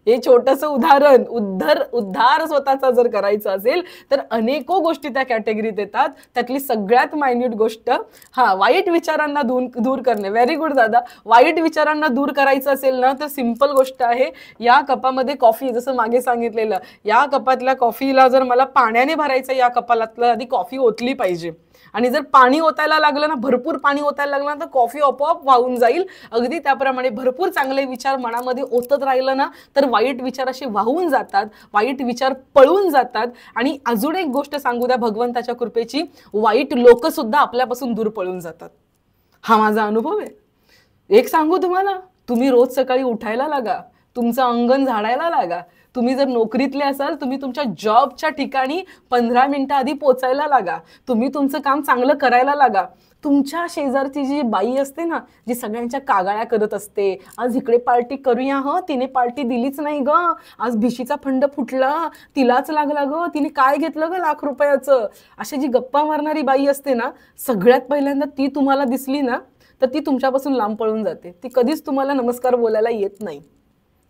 हे छोटंसं उदाहरण, उद्धार स्वतःचा जर करायचा असेल तर अनेको गोष्टी त्या कॅटेगरीत येतात. त्यातली सगळ्यात मायन्यूट गोष्ट, वाईट विचारांना दूर करणे. व्हेरी गुड दादा. वाईट विचारांना दूर करायचं असेल ना तर सिंपल गोष्ट आहे, या कपामध्ये कॉफी, जसं मागे सांगितलेलं, या कपातल्या कॉफीला जर मला पाण्याने भरायचं, या कपालातलं आधी कॉफी ओतली पाहिजे. आणि जर पाणी ओतायला लागलं ना, भरपूर पाणी ओतायला लागलं ना, तर कॉफी आपोआप वाहून जाईल. अगदी त्याप्रमाणे भरपूर चांगले विचार मनामध्ये ओतत राहिलं ना तर वाईट विचार असे वाहून जातात, वाईट विचार पळून जातात. आणि अजून एक गोष्ट सांगू द्या भगवंताच्या कृपेची, वाईट लोक सुद्धा आपल्यापासून दूर पळून जातात. हा माझा अनुभव आहे. एक सांगू तुम्हाला, तुम्ही रोज सकाळी उठायला लागा, तुमचं अंगण झाडायला लागा. तुम्ही जर नोकरीतले असाल, तुम्ही तुमच्या जॉबच्या ठिकाणी 15 मिनिटं आधी पोचायला लागा. तुम्ही तुमचं काम चांगलं करायला लागा. तुमच्या शेजारची जी बाई असते ना, जी सगळ्यांच्या कागाळ्या करत असते, आज इकडे पार्टी करूया, तिने पार्टी दिलीच नाही ग, आज भिशीचा फंड फुटला, तिलाच लागला ग, तिने काय घेतलं ग ₹1,00,000. अशी जी गप्पा मारणारी बाई असते ना, सगळ्यात पहिल्यांदा ती तुम्हाला दिसली ना तर ती तुमच्यापासून लांब पळून जाते. ती कधीच तुम्हाला नमस्कार बोलायला येत नाही.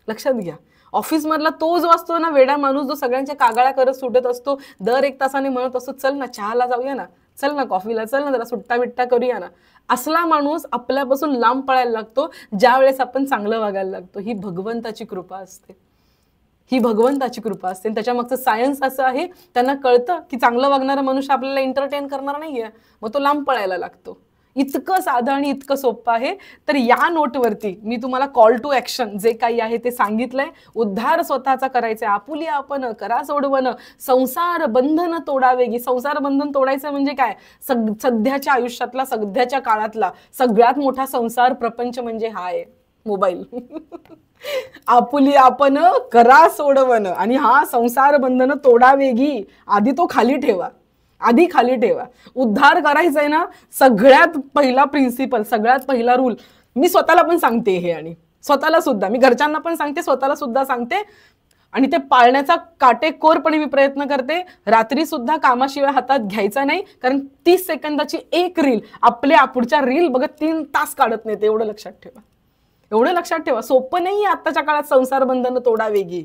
लक्षात घ्या. ऑफिसमधला तो जो असतो ना वेडा माणूस, जो सगळ्यांच्या कागाळ्या करत सुटत असतो, दर 1 तासाने म्हणत असतो, चल ना चहाला जाऊया ना, चल ना कॉफीला, चल ना जरा सुट्टा बिट्टा करूया ना, असला माणूस आपल्यापासून लांब पळायला लागतो ज्या वेळेस आपण चांगलं वागायला लागतो. ही भगवंताची कृपा असते, ही भगवंताची कृपा असते. त्याच्या मागचं सायन्स असं आहे, त्यांना कळतं की चांगलं वागणारा मनुष्य आपल्याला एंटरटेन करणार नाहीये, मग तो लांब पळायला लागतो. इतकं साधं आणि इतकं सोपं आहे. तर या नोटवरती मी तुम्हाला कॉल टू ॲक्शन जे काही आहे ते सांगितलंय. उद्धार स्वतःचा करायचा, आपुली आपण करा सोडवणं, संसार बंधन तोडावेगी. संसार बंधन तोडायचं म्हणजे काय? सध्याच्या आयुष्यातला, सध्याच्या काळातला सगळ्यात मोठा संसार प्रपंच म्हणजे हा आहे, मोबाईल. आपुली आपण करा सोडवणं आणि हा संसार बंधन तोडावेगी. आधी तो खाली ठेवा, आधी खाली ठेवा. उद्धार करायचा आहे ना, सगळ्यात पहिला प्रिन्सिपल, सगळ्यात पहिला रूल मी स्वतःला पण सांगते हे, आणि स्वतःला सुद्धा मी घरच्यांना पण सांगते, स्वतःला सुद्धा सांगते, आणि ते पाळण्याचा काटेकोरपणे मी प्रयत्न करते. रात्री सुद्धा कामाशिवाय हातात घ्यायचा नाही, कारण 30 सेकंदाची एक रील आपल्या पुढच्या रील बघत 3 तास काढत नाही. एवढं लक्षात ठेवा, एवढं लक्षात ठेवा. सोपं नाही आत्ताच्या काळात संसार बंधन तोडावेगी.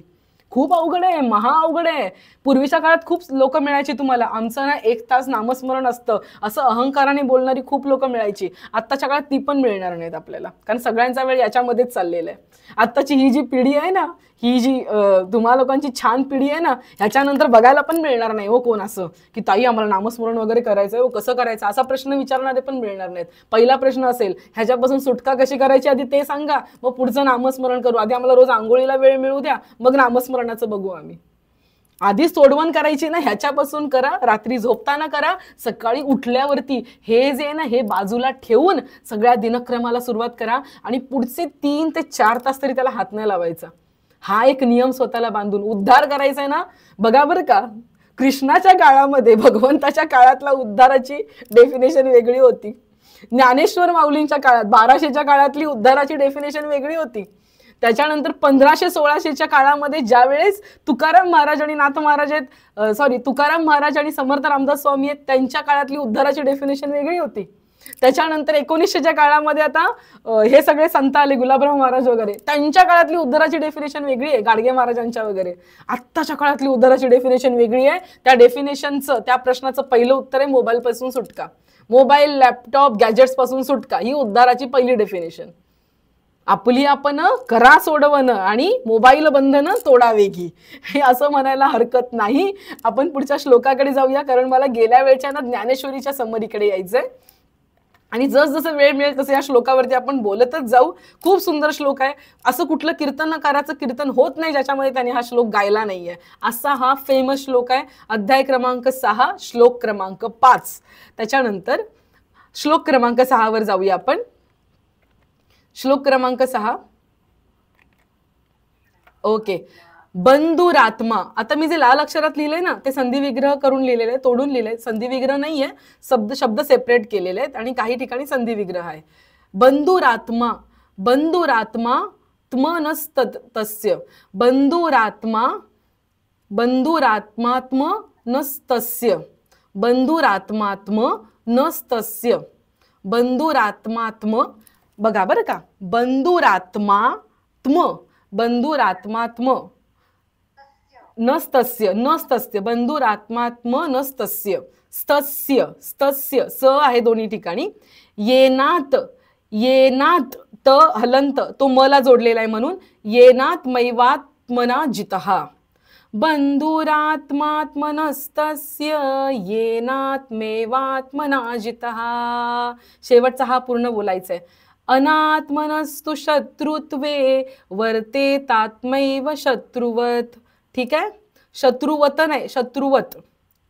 खूप अवघड आहे, महा अवघड आहे. पूर्वीच्या काळात खूप लोक मिळायची तुम्हाला, आमचं ना 1 तास नामस्मरण असतं असं अहंकाराने बोलणारी खूप लोक मिळायची. आत्ताच्या काळात ती पण मिळणार नाहीत आपल्याला, कारण सगळ्यांचा वेळ याच्यामध्येच चाललेला आहे. आत्ताची ही जी पिढी आहे ना, ही जी तुम्हा लोकांची छान पिढी आहे ना, ह्याच्यानंतर बघायला पण मिळणार नाही हो कोण असं की ताई आम्हाला नामस्मरण वगैरे करायचंय हो, कसं करायचं असा प्रश्न विचारणारे पण मिळणार नाहीत. पहिला प्रश्न असेल ह्याच्यापासून सुटका कशी करायची आधी ते सांगा, मग पुढचं नामस्मरण करू. आधी आम्हाला रोज आंघोळीला वेळ मिळू द्या, मग नामस्मरणाचं बघू आम्ही. आधी सोडवण करायची ना, ह्याच्यापासून करा, रात्री झोपताना करा, सकाळी उठल्यावरती हे जे ना हे बाजूला ठेवून सगळ्या दिनक्रमाला सुरुवात करा, आणि पुढचे 3 ते 4 तास तरी त्याला हात नाही लावायचा. हा एक नियम स्वतःला बांधून उद्धार करायचा आहे ना. बघा बरं का, कृष्णाच्या काळामध्ये, भगवंताच्या काळातला उद्धाराची डेफिनेशन वेगळी होती. ज्ञानेश्वर माऊलींच्या काळात 1200च्या काळातली उद्धाराची डेफिनेशन वेगळी होती. त्याच्यानंतर 1500-1600च्या काळामध्ये ज्या वेळेस तुकाराम महाराज आणि नाथ महाराज आहेत, तुकाराम महाराज आणि समर्थ रामदास स्वामी आहेत, त्यांच्या काळातली उद्धाराची डेफिनेशन वेगळी होती. त्याच्यानंतर 1900च्या काळामध्ये आता हे सगळे संत आले, गुलाबराव महाराज वगैरे, त्यांच्या काळातली उद्धाराची डेफिनेशन वेगळी आहे, गाडगे महाराजांच्या वगैरे. आत्ताच्या काळातली उद्धाराची डेफिनेशन वेगळी आहे. त्या डेफिनेशनचं, त्या प्रश्नाचं पहिलं उत्तर आहे मोबाईल पासून सुटका. मोबाईल, लॅपटॉप, गॅजेट्स पासून सुटका, ही उद्धाराची पहिली डेफिनेशन. आपली आपण करा सोडवणं आणि मोबाईल बंधन तोडावेगी, हे असं म्हणायला हरकत नाही. आपण पुढच्या श्लोकाकडे जाऊया, कारण मला गेल्या वेळच्या ना ज्ञानेश्वरीच्या समरीकडे यायचंय, आणि जसजसं वेळ मिळेल तसं या श्लोकावरती आपण बोलतच जाऊ. खूप सुंदर श्लोक आहे. असं कुठलं कीर्तनकाराचं कीर्तन होत नाही ज्याच्यामध्ये त्याने हा श्लोक गायला नाहीये, असा हा फेमस श्लोक आहे. अध्याय क्रमांक 6, श्लोक क्रमांक 5. त्याच्यानंतर श्लोक क्रमांक 6 वर जाऊया आपण. श्लोक क्रमांक 6. ओके. बंधुरात्मा. आता मी जे लाल अक्षरात लिहिलंय ना, ते संधी विग्रह करून लिहिलेले, तोडून लिहिलंय. संधी विग्रह नाहीये, शब्द सेपरेट केलेले आहेत, आणि काही ठिकाणी संधी विग्रह आहे. बंधुरात्मा, बंधुरात्मा त्मनस्तस्य, बंधुरात्मा, बंधुरात्मात्म नस्तस्य, बंधुरात्मात्म नस्तस्य, बंधुरात्मात्म. बघा बरं का, बंधुरात्मात्म, बंधुरात्मात्म नस्तस्य, नस्तस्य, बंधुरात्मात्म नस्तस्य, स्तस्य, स्तस्य, स आहे दोन्ही ठिकाणी. येनात, येनात, त हलंत, तो मला जोडलेला आहे म्हणून, येनात मैवात्मना जितः, बंधुरात्मात्मनस्तस्य येनात मेवात्मना जितः. शेवटचा हा पूर्ण बोलायचा आहे. अनात्मनस्तु शत्रुत्वे वर्तेतात्मैव शत्रुवत. ठीक आहे, शत्रुवत नाही, शत्रुवत.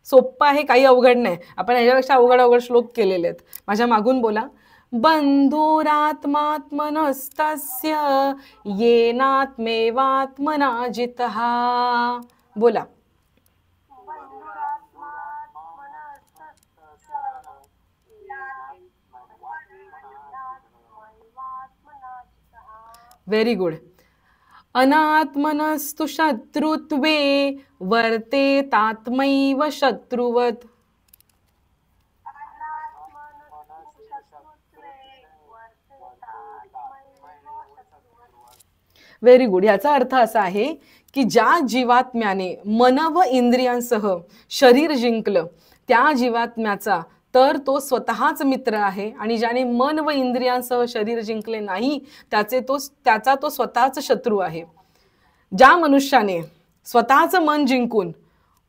सोप्पा आहे, काही अवघड नाही. आपण याच्यापेक्षा अवघड श्लोक केलेले आहेत. माझ्या मागून बोला. बंधुरात्मात्मनस्तस्य येनात्मेवात्मना जितः. बोला. Very good. अनात्मनस्तु शत्रुत्वे वर्तेतात्मैव शत्रुवत. Very good. याचा अर्थ असा आहे की ज्या जीवात्म्याने मन व इंद्रियांसह शरीर जिंकलं, त्या जीवात्म्याचा तर तो स्वतःच मित्र आहे, आणि ज्याने मन व इंद्रियांसह शरीर जिंकले नाही त्याचा तो स्वतःच शत्रू आहे. ज्या मनुष्याने स्वतःचं मन जिंकून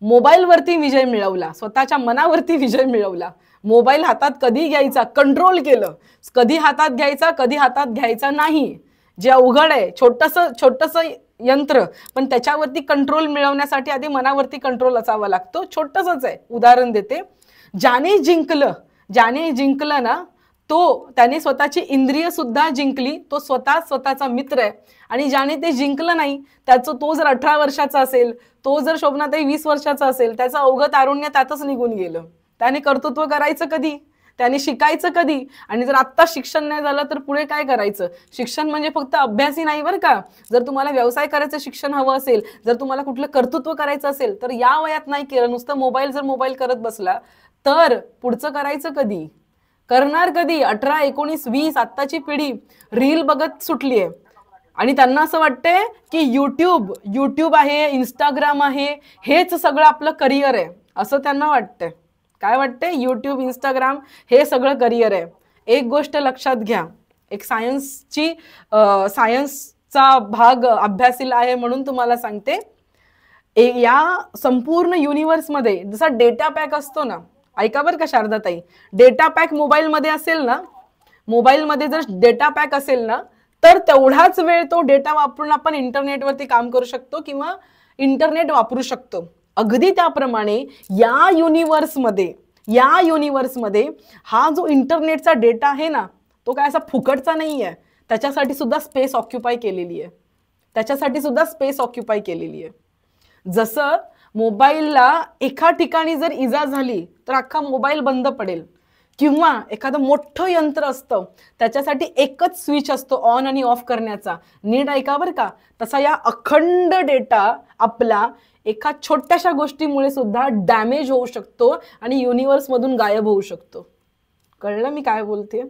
मोबाईलवरती विजय मिळवला, स्वतःच्या मनावरती विजय मिळवला, मोबाईल हातात कधी घ्यायचा कंट्रोल केलं, कधी हातात घ्यायचा कधी हातात घ्यायचा नाही, जे अवघड आहे. छोटस यंत्र, पण त्याच्यावरती कंट्रोल मिळवण्यासाठी आधी मनावरती कंट्रोल असावा लागतो. छोटसच आहे, उदाहरण देते. ज्याने जिंकलं ना, त्याने स्वतःची इंद्रिय सुद्धा जिंकली, तो स्वतःचा मित्र आहे. आणि ज्याने ते जिंकलं नाही, तो जर 18 वर्षाचा असेल, तो जर शोभनाताई 20 वर्षाचा असेल, त्याचं अवघं तारुण्य त्यातच निघून गेलं. त्याने कर्तृत्व करायचं कधी, त्याने शिकायचं कधी. आणि जर आत्ता शिक्षण नाही झालं तर पुढे काय करायचं? शिक्षण म्हणजे फक्त अभ्यासी नाही बरं का. जर तुम्हाला व्यवसाय करायचं शिक्षण हवं असेल, जर तुम्हाला कुठलं कर्तृत्व करायचं असेल, तर या वयात नाही केलं. नुसतं मोबाईल करत बसला तर पुढचं करायचं कधी, करणार कधी? 18, 19, 20 आत्ताची पिढी रील बघत सुटलीये आणि त्यांना असं वाटतंय की युट्यूब आहे, इंस्टाग्राम आहे, हेच सगळं आपलं करिअर आहे, असं त्यांना वाटतंय. काय वाटतंय? युट्यूब, इंस्टाग्राम हे सगळं करिअर आहे. एक गोष्ट लक्षात घ्या, एक सायन्सचा भाग अभ्यासीला आहे म्हणून तुम्हाला सांगते. या संपूर्ण युनिव्हर्समध्ये जसा डेटा पॅक असतो ना, ऐका बरं का शारदाताई, डेटा पॅक मोबाईलमध्ये असेल ना, मोबाईलमध्ये जर डेटा पॅक असेल ना, तर तेवढाच वेळ तो डेटा वापरून आपण इंटरनेटवरती काम करू शकतो किंवा इंटरनेट वापरू शकतो. अगदी त्याप्रमाणे या युनिव्हर्समध्ये हा जो इंटरनेटचा डेटा आहे ना, तो काय असा फुकटचा नाही आहे. त्याच्यासाठी सुद्धा स्पेस ऑक्युपाय केलेली आहे. जसं मोबाईलला एका ठिकाणी जर इजा झाली तर अख्खा मोबाईल बंद पडेल, किंवा एखादं मोठं यंत्र असतं त्याच्यासाठी एकच स्विच असतो ऑन आणि ऑफ करण्याचा. नीट ऐका बरं का. तसा या अखंड डेटा आपला एका छोट्याशा गोष्टीमुळे सुद्धा डॅमेज होऊ शकतो आणि युनिव्हर्समधून गायब होऊ शकतो. कळलं मी काय बोलते?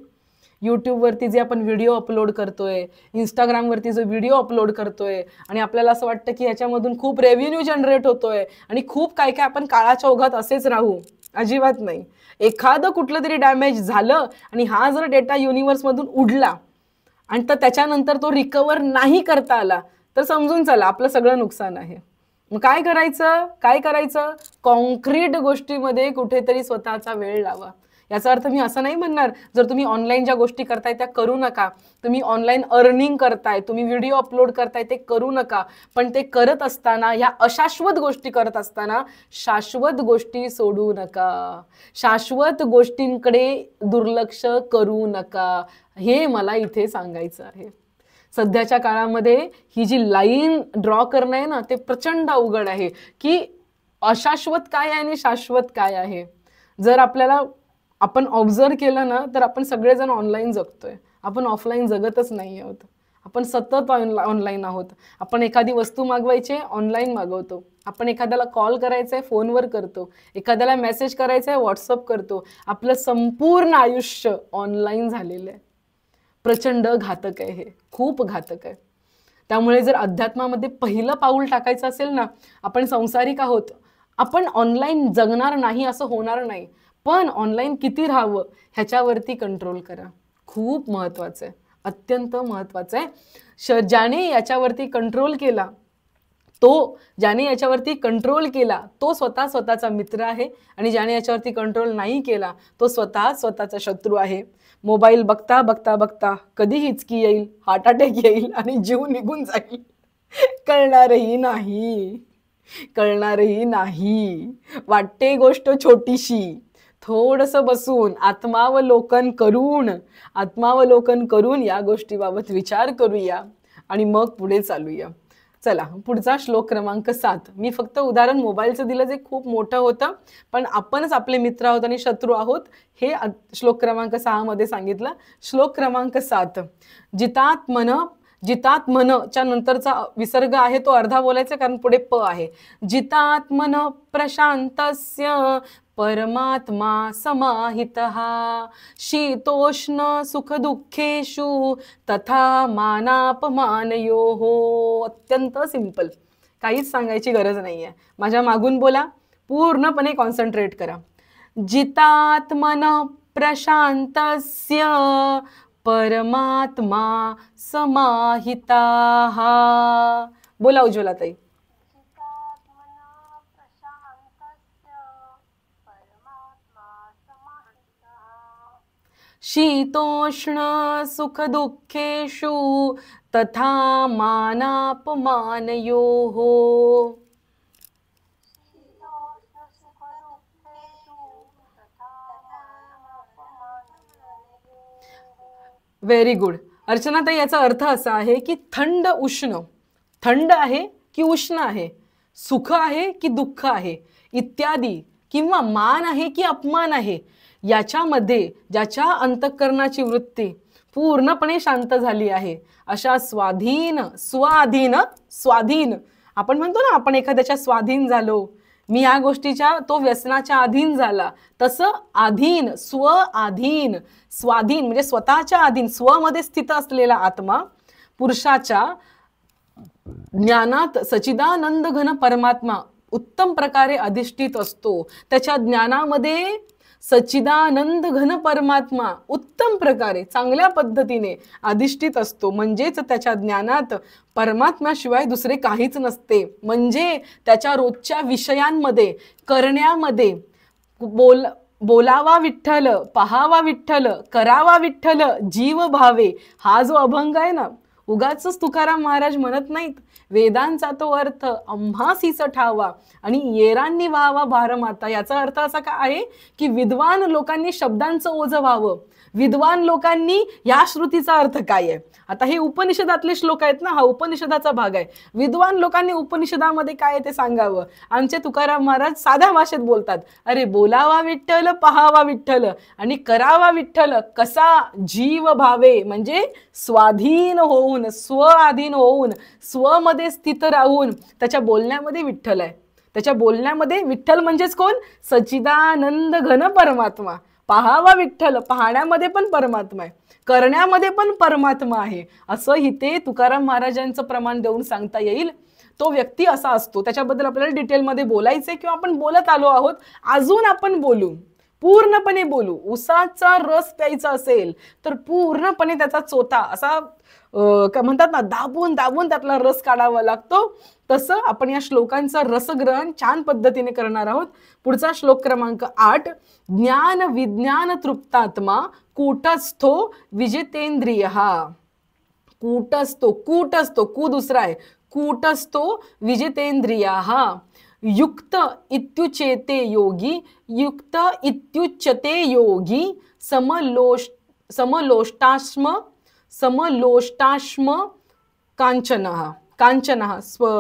यूट्यूबवरती जे आपण व्हिडिओ अपलोड करतोय, इंस्टाग्रामवरती जो व्हिडिओ अपलोड करतोय आणि आपल्याला असं वाटतं की ह्याच्यामधून खूप रेव्हेन्यू जनरेट होतोय आणि खूप काय काय आपण काळाच्या ओघात असेच राहू, अजिबात नाही. एखादं कुठलं तरी डॅमेज झालं आणि हा जर डेटा युनिव्हर्समधून उडला आणि त्याच्यानंतर तो रिकवर नाही करता आला तर समजून चला आपलं सगळं नुकसान आहे. मग काय करायचं? कॉन्क्रीट गोष्टीमध्ये कुठेतरी स्वतःचा वेळ लावा. याचा अर्थ मी असं नाही म्हणणार जर तुम्ही ऑनलाईन ज्या गोष्टी करताय त्या करू नका, तुम्ही ऑनलाईन अर्निंग करताय, तुम्ही व्हिडिओ अपलोड करताय ते करू नका, पण ते करत असताना, या अशाश्वत गोष्टी करत असताना शाश्वत गोष्टी सोडू नका, शाश्वत गोष्टींकडे दुर्लक्ष करू नका, हे मला इथे सांगायचं आहे. सध्याच्या काळामध्ये ही जी लाईन ड्रॉ करणं आहे ना, ते प्रचंड अवघड आहे की अशाश्वत काय आहे आणि शाश्वत काय आहे. जर आपण ऑब्झर्व केलं ना तर आपण सगळेजण ऑनलाईन जगतोय, आपण ऑफलाईन जगतच नाही आहोत. आपण सतत ऑनलाईन आहोत. आपण एखादी वस्तू मागवायची ऑनलाईन मागवतो, आपण एखाद्याला कॉल करायचा आहे फोनवर करतो, एखाद्याला मेसेज करायचा आहे व्हॉट्सअप करतो. आपलं संपूर्ण आयुष्य ऑनलाईन झालेलं आहे. प्रचंड घातक आहे हे, खूप घातक आहे. त्यामुळे जर अध्यात्मामध्ये पहिलं पाऊल टाकायचं असेल ना, आपण संसारिक आहोत, आपण ऑनलाईन जगणार नाही असं होणार नाही, पण ऑनलाईन किती राहावं ह्याच्यावरती कंट्रोल करा. खूप महत्वाचं आहे, अत्यंत महत्वाचं आहे. ज्याने याच्यावरती कंट्रोल केला तो स्वतःचा मित्र आहे, आणि ज्याने याच्यावरती कंट्रोल नाही केला तो स्वतःचा शत्रू आहे. मोबाईल बघता बघता बघता कधी हिचकी येईल, हार्ट अटॅक येईल आणि जीव निघून जाईल, कळणारही नाही. वाटते गोष्ट छोटीशी, थोडंसं बसून आत्मावलोकन करून या गोष्टीबाबत विचार करूया आणि मग पुढे चालूया. चला, पुढचा श्लोक क्रमांक 7. मी फक्त उदाहरण मोबाईलचं दिलं जे खूप मोठं होतं, पण आपणच आपले मित्र आहोत आणि शत्रू आहोत हे श्लोक क्रमांक 6 मध्ये सांगितलं. श्लोक क्रमांक 7. जितात्मनच्या नंतरचा विसर्ग आहे तो अर्धा बोलायचा, कारण पुढे प आहे. जितात्मन प्रशांतस्य परमात्मा समाहितः शीतोष्ण सुख दुःखेषु तथा मानापमानयोः. अत्यंत सिंपल, काहीच सांगायची गरज नाहीये. माझ्या मागून बोला, पूर्णपणे कॉन्सन्ट्रेट करा. जितात्मन प्रशांतस्य परमात्मा समाहिताः. बोला उज्ज्वलाताई. शीतोष्ण सुख दुःखेषु तथा मानापमानयोः. Very good अर्चनाताई. याचा अर्थ असा आहे की थंड उष्ण, थंड आहे की उष्ण आहे, सुख आहे की दुःख आहे इत्यादी, किंवा मान आहे की अपमान आहे, याच्यामध्ये ज्याच्या अंतःकरणाची वृत्ती पूर्णपणे शांत झाली आहे अशा स्वाधीन स्वाधीन आपण म्हणतो ना, आपण एखाद्याच्या स्वाधीन झालो, मी या गोष्टीच्या तो व्यसनाच्या अधीन झाला, तसं आधीन स्वाधीन म्हणजे स्वतःच्या अधीन स्वमध्ये स्थित असलेला आत्मा पुरुषाच्या ज्ञानात सचिदानंद घन परमात्मा उत्तम प्रकारे अधिष्ठित असतो. त्याच्या ज्ञानामध्ये सच्चिदानंद घन परमात्मा उत्तम प्रकारे चांगल्या पद्धतीने अधिष्ठित असतो. म्हणजेच त्याच्या ज्ञानात परमात्म्याशिवाय दुसरे काहीच नसते. म्हणजे त्याच्या रोजच्या विषयांमध्ये, करण्यामध्ये बोलावा विठ्ठल, पहावा विठ्ठल, करावा विठ्ठल, जीव भावे, हा जो अभंग आहे ना, उगाच तुकाराम महाराज म्हणत नाहीत, वेदांचा तो अर्थ आम्हासीच ठावा आणि येरांनी व्हावा भारमाता. याचा अर्थ असा का आहे की विद्वान लोकांनी शब्दांचं ओझं व्हावं, विद्वान लोकांनी या श्रुतीचा अर्थ काय आहे. आता हे उपनिषदातले श्लोक आहेत ना, हा उपनिषदाचा भाग आहे. विद्वान लोकांनी उपनिषदामध्ये काय आहे ते सांगावं. आमचे तुकाराम महाराज साध्या भाषेत बोलतात, अरे बोलावा विठ्ठल, पहावा विठ्ठल आणि करावा विठ्ठल, कसा जीव भावे, म्हणजे स्वाधीन होऊन, स्वाधीन होऊन, स्वमध्ये स्थित राहून. त्याच्या बोलण्यामध्ये विठ्ठल आहे, त्याच्या बोलण्यामध्ये विठ्ठल म्हणजेच कोण, सच्चिदानंद घन परमात्मा. पहावा विठ्ठल, पाहण्यामध्ये पण परमात्मा आहे, करण्यामध्ये पण परमात्मा आहे, असं इथे तुकाराम महाराजांचं प्रमाण देऊन सांगता येईल. तो व्यक्ती असा असतो. त्याच्याबद्दल आपल्याला डिटेलमध्ये बोलायचंय किंवा आपण बोलत आलो आहोत, अजून आपण बोलू, पूर्णपणे बोलू. उसाचा रस प्यायचा असेल तर पूर्णपणे त्याचा चोथा असा काय म्हणतात ना, दाबून दाबून त्यातला रस काढावा लागतो. तसं आपण या श्लोकांचं रसग्रहण छान पद्धतीने करणार आहोत. पुढचा श्लोक क्रमांक 8. ज्ञान विज्ञान तृप्तात्मा कूटस्थो विजितेंद्रिय. कूटस्थो कू दुसरा आहे, कूटस्थो विजितेंद्रिय. युक्त इत्युच्यते योगी, युक्त इत्युच्यते योगी, समलोष्टाश्म कांचन.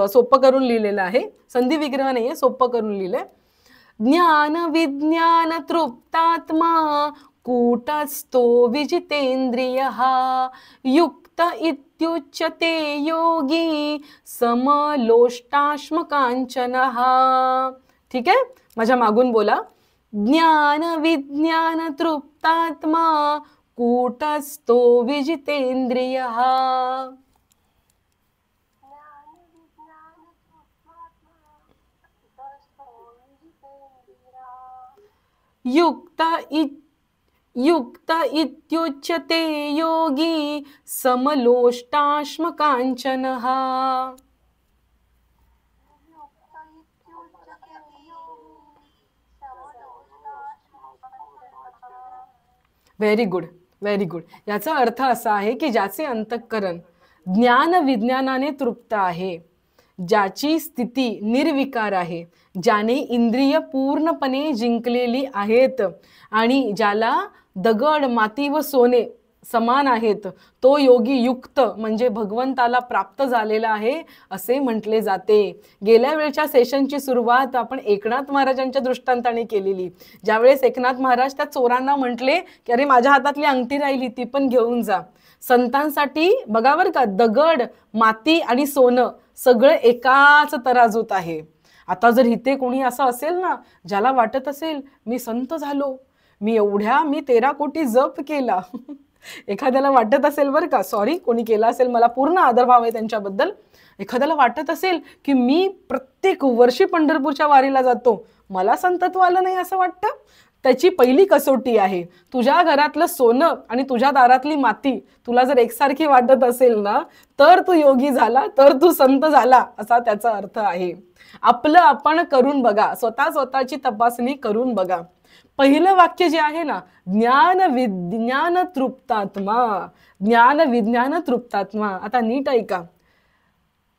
सोपं करून लिहिलेलं आहे, संधी विग्रह नाहीये, सोपं करून लिहिलंय. ज्ञान विज्ञान तृप्तात्मा कूटस्थो विजितेंद्रिय, युक्त इत्युच्यते योगी, समलोष्टाश्म कांचन. ठीक आहे, माझ्या मागून बोला. ज्ञान विज्ञान तृप्तात्मा कूटस्थो विजितेंद्रिय. युक्त इत्युच्यते योगी, समलोष्टाश्म कांचन. Very good, very good. याचा अर्थ असा आहे की ज्याचे अंतःकरण ज्ञान विज्ञानाने तृप्त आहे, ज्याची स्थिती निर्विकार आहे, ज्याने इंद्रिय पूर्णपणे जिंकलेली आहेत आणि ज्याला दगड माती व सोने समान आहेत, तो योगी युक्त म्हणजे भगवंताला प्राप्त झालेला आहे असे म्हटले जाते. गेल्या वेळच्या सेशनची सुरुवात आपण एकनाथ महाराजांच्या दृष्टांताने केलेली. ज्यावेळेस एकनाथ महाराज त्या चोरांना म्हटले की अरे माझ्या हातातली अंगठी राहिली ती पण घेऊन जा. संतांसाठी बघा बरं का, दगड माती आणि सोनं सगळं एकाच तराजूत आहे. आता जर इथे कोणी असं असेल ना ज्याला वाटत असेल मी संत झालो, मी 13 कोटी जप केला, एखाद्याला वाटत असेल बरं का, सॉरी कोणी केला असेल, मला पूर्ण आदरभाव आहे त्यांच्याबद्दल. एखाद्याला वाटत असेल की मी प्रत्येक वर्षी पंढरपूरच्या वारीला जातो, मला संतत्व आलं नाही असं वाटतं, त्याची पहिली कसोटी आहे तुझ्या घरातलं सोनं आणि तुझ्या दारातली माती तुला जर एकसारखी वाटत असेल ना तर तू योगी झाला, तर तू संत झाला असा त्याचा अर्थ आहे. आपलं आपण करून बघा, स्वतःची तपासणी करून बघा. पहिलं वाक्य जे आहे ना, ज्ञान विज्ञान तृप्तात्मा, ज्ञान विज्ञान तृप्तात्मा. आता नीट ऐका,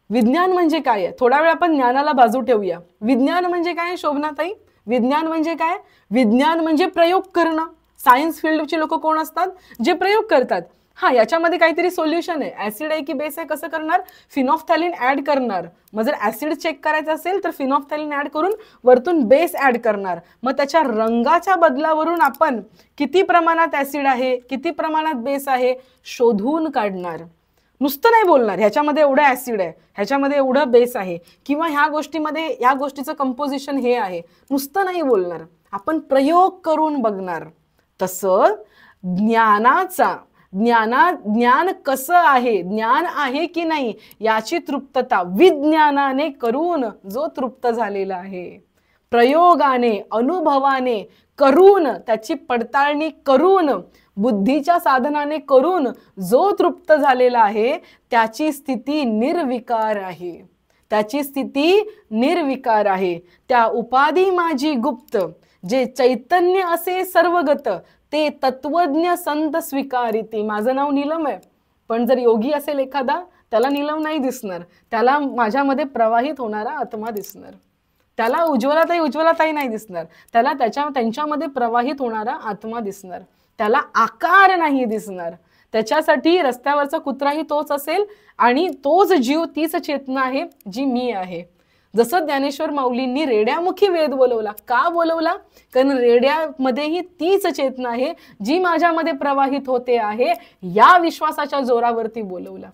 विज्ञान म्हणजे काय आहे? थोडा वेळ आपण ज्ञानाला बाजू ठेवूया. विज्ञान म्हणजे काय शोभनाताई? विज्ञान म्हणजे काय? विज्ञान म्हणजे प्रयोग करणं. सायन्स फील्डचे लोक कोण असतात? जे प्रयोग करतात. हा, याच्यामध्ये काहीतरी सोल्युशन आहे. ऍसिड आहे की बेस आहे, कसं करणार? फिनॉफ्थॅलिन ऍड करणार. मग जर ऍसिड चेक करायचं असेल तर फिनॉफ्थॅलिन ऍड करून वरतून बेस ऍड करणार. मग त्याच्या रंगाच्या बदलावरून आपण किती प्रमाणात ऍसिड आहे, किती प्रमाणात बेस आहे शोधून काढणार. नुसतं नाही बोलणार ह्याच्यामध्ये एवढं ऍसिड आहे, ह्याच्यामध्ये एवढं बेस आहे, किंवा ह्या गोष्टीमध्ये या गोष्टीचं कंपोजिशन हे आहे. नुसतं नाही बोलणार, आपण प्रयोग करून बघणार. तसं ज्ञान कसं आहे, ज्ञान आहे की नाही याची तृप्तता विज्ञानाने करून जो तृप्त झालेला आहे, प्रयोगाने अनुभवाने करून त्याची पडताळणी करून बुद्धीच्या साधनाने करून जो तृप्त झालेला आहे त्याची स्थिती निर्विकार आहे. त्याची स्थिती निर्विकार आहे. त्या उपाधी माझी गुप्त, जे चैतन्य असे सर्वगत, ते तत्वज्ञ संत स्वीकारिती. माझं नाव नीलम आहे, पण जर योगी असेल एखादा त्याला नीलम नाही दिसणार, त्याला माझ्यामध्ये प्रवाहित होणारा आत्मा दिसणार. त्याला उज्ज्वलाताई नाही दिसणार, त्याला त्यांच्यामध्ये प्रवाहित होणारा आत्मा दिसणार. त्याला आकार नाही दिसणार. त्याच्यासाठी रस्त्यावरचा कुत्राही तोच असेल आणि तोच जीव, तीच चेतना आहे जी मी आहे. जसं ज्ञानेश्वर माऊलींनी रेड्यामुखी वेद बोलवला. का बोलवला? कारण रेड्यामध्येही तीच चेतना आहे जी माझ्यामध्ये प्रवाहित होते आहे, या विश्वासाच्या जोरावरती बोलवला.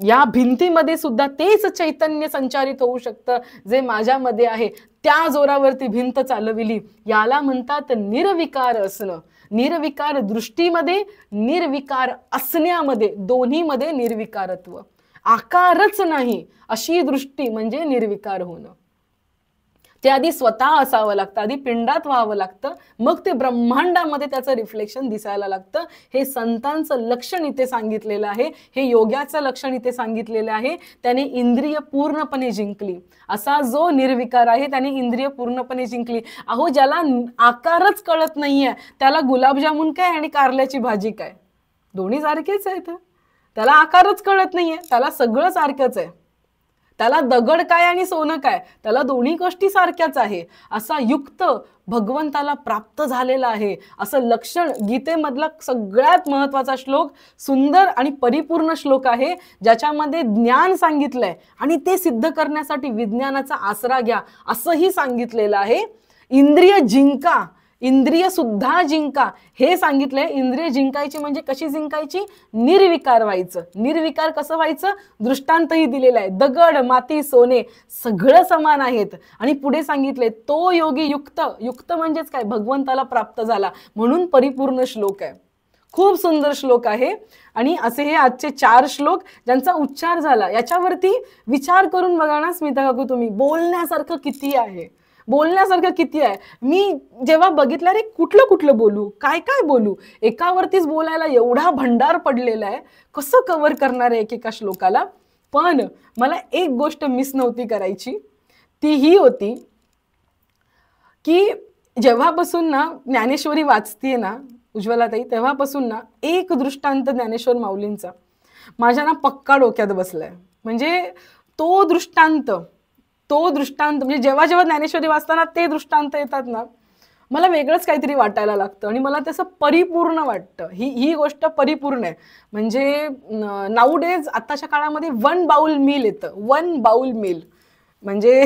या भिंतीमध्ये सुद्धा तेच चैतन्य संचारित होऊ शकतं जे माझ्यामध्ये आहे, त्या जोरावरती भिंत चालविली. याला म्हणतात निर्विकार असणं. निर्विकार दृष्टीमध्ये, निर्विकार असण्यामध्ये, दोन्हीमध्ये निर्विकारत्व. आकारच नाही अशी दृष्टी म्हणजे निर्विकार होणं. ते आधी स्वतः असावं लागतं, आधी पिंडात व्हावं लागतं, मग ते ब्रह्मांडामध्ये त्याचं रिफ्लेक्शन दिसायला लागतं. हे संतांचं लक्षण इथे सांगितलेलं आहे, हे योग्याचं लक्षण इथे सांगितलेलं आहे. त्याने इंद्रिय पूर्णपणे जिंकली. असा जो निर्विकार आहे त्याने इंद्रिय पूर्णपणे जिंकली. अहो, ज्याला आकारच कळत नाहीये त्याला गुलाबजामुन काय आणि कारल्याची भाजी काय, दोन्ही सारखेच आहेत. त्याला आकारच कळत नाहीये, त्याला सगळं सारखंच आहे. त्याला दगड काय आणि सोनं काय, त्याला दोन्ही गोष्टी सारख्याच आहे. असा युक्त भगवंताला प्राप्त झालेला आहे. असं लक्षण गीतेमधला सगळ्यात महत्वाचा श्लोक, सुंदर आणि परिपूर्ण श्लोक आहे, ज्याच्यामध्ये ज्ञान सांगितलंय आणि ते सिद्ध करण्यासाठी विज्ञानाचा आसरा घ्या असंही सांगितलेलं आहे. इंद्रिय जिंका, इंद्रिय सुद्धा जिंका हे सांगितलंय. इंद्रिय जिंकायची म्हणजे कशी जिंकायची? निर्विकार व्हायचं. निर्विकार कसं व्हायचं? दृष्टांतही दिलेला आहे. दगड, माती, सोने सगळं समान आहेत. आणि पुढे सांगितले तो योगी युक्त. युक्त म्हणजेच काय? भगवंताला प्राप्त झाला, म्हणून परिपूर्ण श्लोक आहे. खूप सुंदर श्लोक आहे. आणि असे हे आजचे 4 श्लोक ज्यांचा उच्चार झाला, याच्यावरती विचार करून बघा ना स्मिता काकू, तुम्ही बोलण्यासारखं किती आहे, बोलण्यासारखं किती आहे. मी जेव्हा बघितलं रे कुठलं कुठलं बोलू, काय काय बोलू, एकावरतीच बोलायला एवढा भंडार पडलेला आहे, कसं कव्हर करणार आहे एकेका श्लोकाला. पण मला एक गोष्ट मिस नव्हती करायची, ती ही होती की जेव्हापासून ना ज्ञानेश्वरी वाचतेय ना उज्ज्वलाताई, तेव्हापासून ना एक दृष्टांत ज्ञानेश्वर माऊलींचा माझ्या ना पक्का डोक्यात बसलाय. म्हणजे तो दृष्टांत म्हणजे जेव्हा जेव्हा ज्ञानेश्वरी वाचताना ते दृष्टांत येतात ना, मला वेगळंच काहीतरी वाटायला लागतं आणि मला त्याचं परिपूर्ण वाटतं. ही गोष्ट परिपूर्ण आहे. म्हणजे नाऊडेज आत्ताच्या काळामध्ये 1 बाउल मील येतं. 1 बाउल मील म्हणजे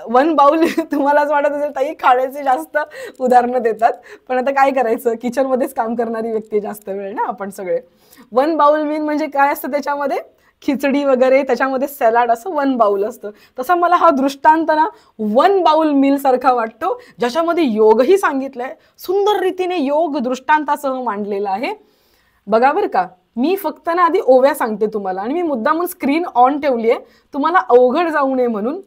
1 बाउल तुम्हालाच वाटत असेल ताई खाण्याचे जास्त उदाहरणं देतात, पण आता काय करायचं, किचनमध्येच काम करणारी व्यक्ती जास्त वेळ ना आपण सगळे. 1 बाउल मील म्हणजे काय असतं त्याच्यामध्ये? खिचडी वगैरे, त्याच्यामध्ये सॅलाड, असं 1 बाउल असतं. तसा मला हा दृष्टांत ना 1 बाउल मील सारखा वाटतो, ज्याच्यामध्ये योगही सांगितलंय. सुंदर रीतीने योग दृष्टांतासह मांडलेला आहे. बघा बरं का, मी फक्त ना आधी ओव्या सांगते तुम्हाला, आणि मी मुद्दामून स्क्रीन ऑन ठेवली आहे तुम्हाला अवघड जाऊ नये म्हणून.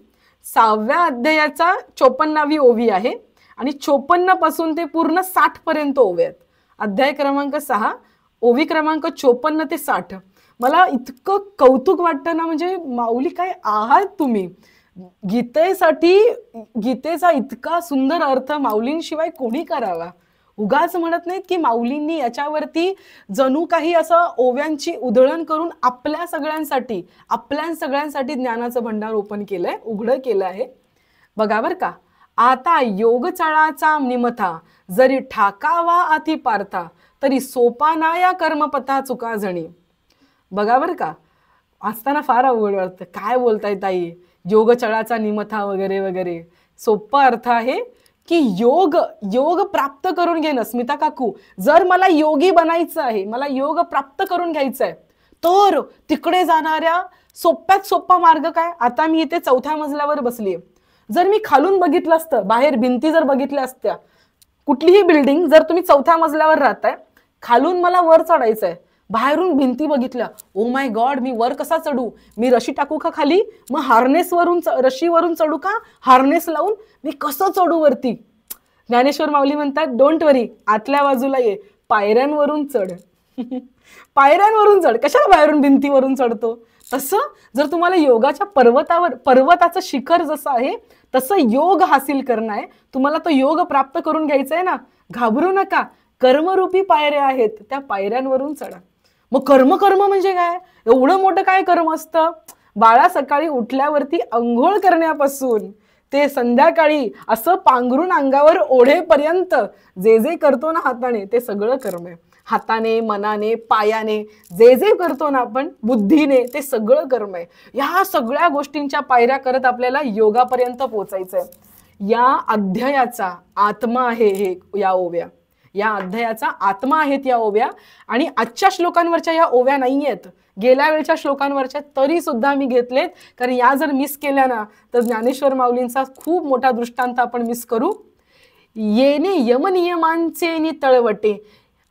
6व्या अध्यायाचा 54वी ओवी आहे आणि 54 पासून ते पूर्ण 60 पर्यंत ओव्या आहेत. अध्याय क्रमांक 6, ओवी क्रमांक 54 ते 60. मला इतकं कौतुक वाटतं ना, म्हणजे माऊली काय आहात तुम्ही. गीतेसाठी गीतेचा इतका सुंदर अर्थ माऊलींशिवाय कोणी करावा. उगाच म्हणत नाहीत की माऊलींनी याच्यावरती जणू काही असं ओव्यांची उधळण करून आपल्या सगळ्यांसाठी ज्ञानाचं भंडार ओपन केलंय, उघडं केलं आहे. बघा बर का, आता योग चाळाचा निमथा जरी ठाकावा आधी पार्था तरी सोपाना या कर्मपथा चुका जणी. बघा बर का, असताना फार अवघड वाटतं. काय बोलताय ताई, योग चळाचा निमथा वगैरे वगैरे. सोपा अर्थ आहे की योग प्राप्त करून घेणं. स्मिता काकू, जर मला योगी बनायचं आहे, मला योग प्राप्त करून घ्यायचं आहे, तर तिकडे जाणाऱ्या सोप्यात सोपा मार्ग काय. आता मी इथे 4थ्या मजल्यावर बसलीये. जर मी खालून बघितलं असतं, बाहेर भिंती जर बघितल्या असत्या, कुठलीही बिल्डिंग जर तुम्ही 4थ्या मजल्यावर राहताय, खालून मला वर चढायचंय, बाहेरून भिंती बघितल्या, ओ माय गॉड, मी वर कसा चढू, मी रशी टाकू का खाली, मग रशीवरून चढू का हार्नेस लावून, मी कसं चढू वरती. ज्ञानेश्वर माऊली म्हणतात, डोंट वरी, आतल्या बाजूला ये, पायऱ्यांवरून चढ. पायऱ्यांवरून चढ, कशाला बाहेरून भिंतीवरून चढतो. तसं जर तुम्हाला योगाच्या पर्वताचं शिखर जसं आहे तसं योग हासिल करणं आहे, तुम्हाला तो योग प्राप्त करून घ्यायचा आहे ना, घाबरू नका. कर्मरूपी पायऱ्या आहेत, त्या पायऱ्यांवरून चढा. मग कर्म म्हणजे काय, एवढं मोठं काय कर्म असतं. बाळा, सकाळी उठल्यावरती अंघोळ करण्यापासून ते संध्याकाळी असं पांघरून अंगावर ओढेपर्यंत जे जे करतो ना हाताने, ते सगळं कर्म आहे. हाताने, मनाने, पायाने जे जे करतो ना आपण, बुद्धीने, ते सगळं कर्म आहे. या सगळ्या गोष्टींच्या पायऱ्या करत आपल्याला योगापर्यंत पोहोचायचंय. या अध्यायाचा आत्मा आहे हे, या ओव्या. या अध्यायाचा आत्मा आहेत या ओव्या. आणि आजच्या श्लोकांवरच्या या ओव्या नाही आहेत, गेल्या वेळच्या श्लोकांवरच्या तरी सुद्धा मी घेतलेत, कारण या जर मिस केल्या ना तर ज्ञानेश्वर माऊलींचा खूप मोठा दृष्टांत आपण मिस करू. येणे यमनियमांचे नि तळवटे.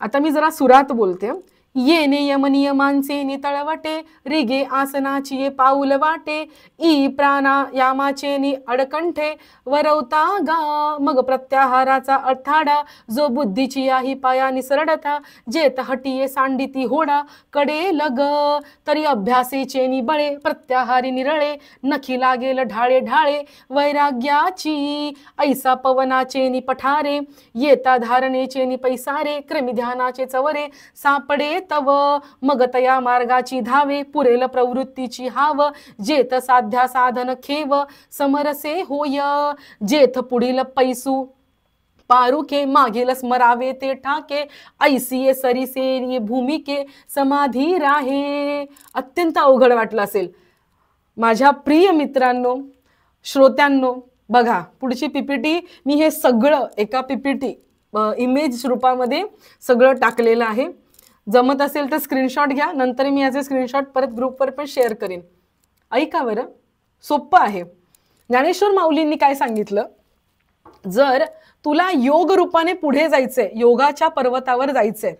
आता मी जरा सुरात बोलते. येणे यमनियमांचे नि तळवटे, रिगे आसनाची ये पाऊल वाटे, ई प्राणायामाचे नि अडकंठे, वरवता गा मग प्रत्याहाराचा अर्थाडा, जो बुद्धीची याही पाया निसरडता, जेत हटिये सांडिती होडा, कडे लग तरी अभ्यासेचे नि बळे, प्रत्याहारी निरळे, नखी लागेल ढाळे ढाळे, वैराग्याची ऐसा पवनाचे नि पठारे, येता धारणेचे नि पैसारे, क्रमी ध्यानाचे चवरे, सापडे तव मग तया मार्गाची धावे, पुरेल प्रवृत्तीची हाव, जेथ साध्या साधन खेव, समरसे होय, जेथ पुढील पैसू पारुके, मागील स्मरावे ते ठाके, ऐसिये सरिसे भूमिके, समाधी राहे. अत्यंत अवघड वाटलं असेल माझ्या प्रिय मित्रांनो, श्रोत्यांनो. बघा, पुढची पीपीटी मी हे सगळं एका पीपीटी इमेज रूपामध्ये सगळं टाकलेलं आहे. जमत असेल तर स्क्रीनशॉट घ्या, नंतर मी याचे स्क्रीनशॉट परत ग्रुपवर पण शेअर करीन. ऐका बरं, सोपं आहे. ज्ञानेश्वर माऊलींनी काय सांगितलं, जर तुला योग रूपाने पुढे जायचंय, योगाच्या पर्वतावर जायचंय,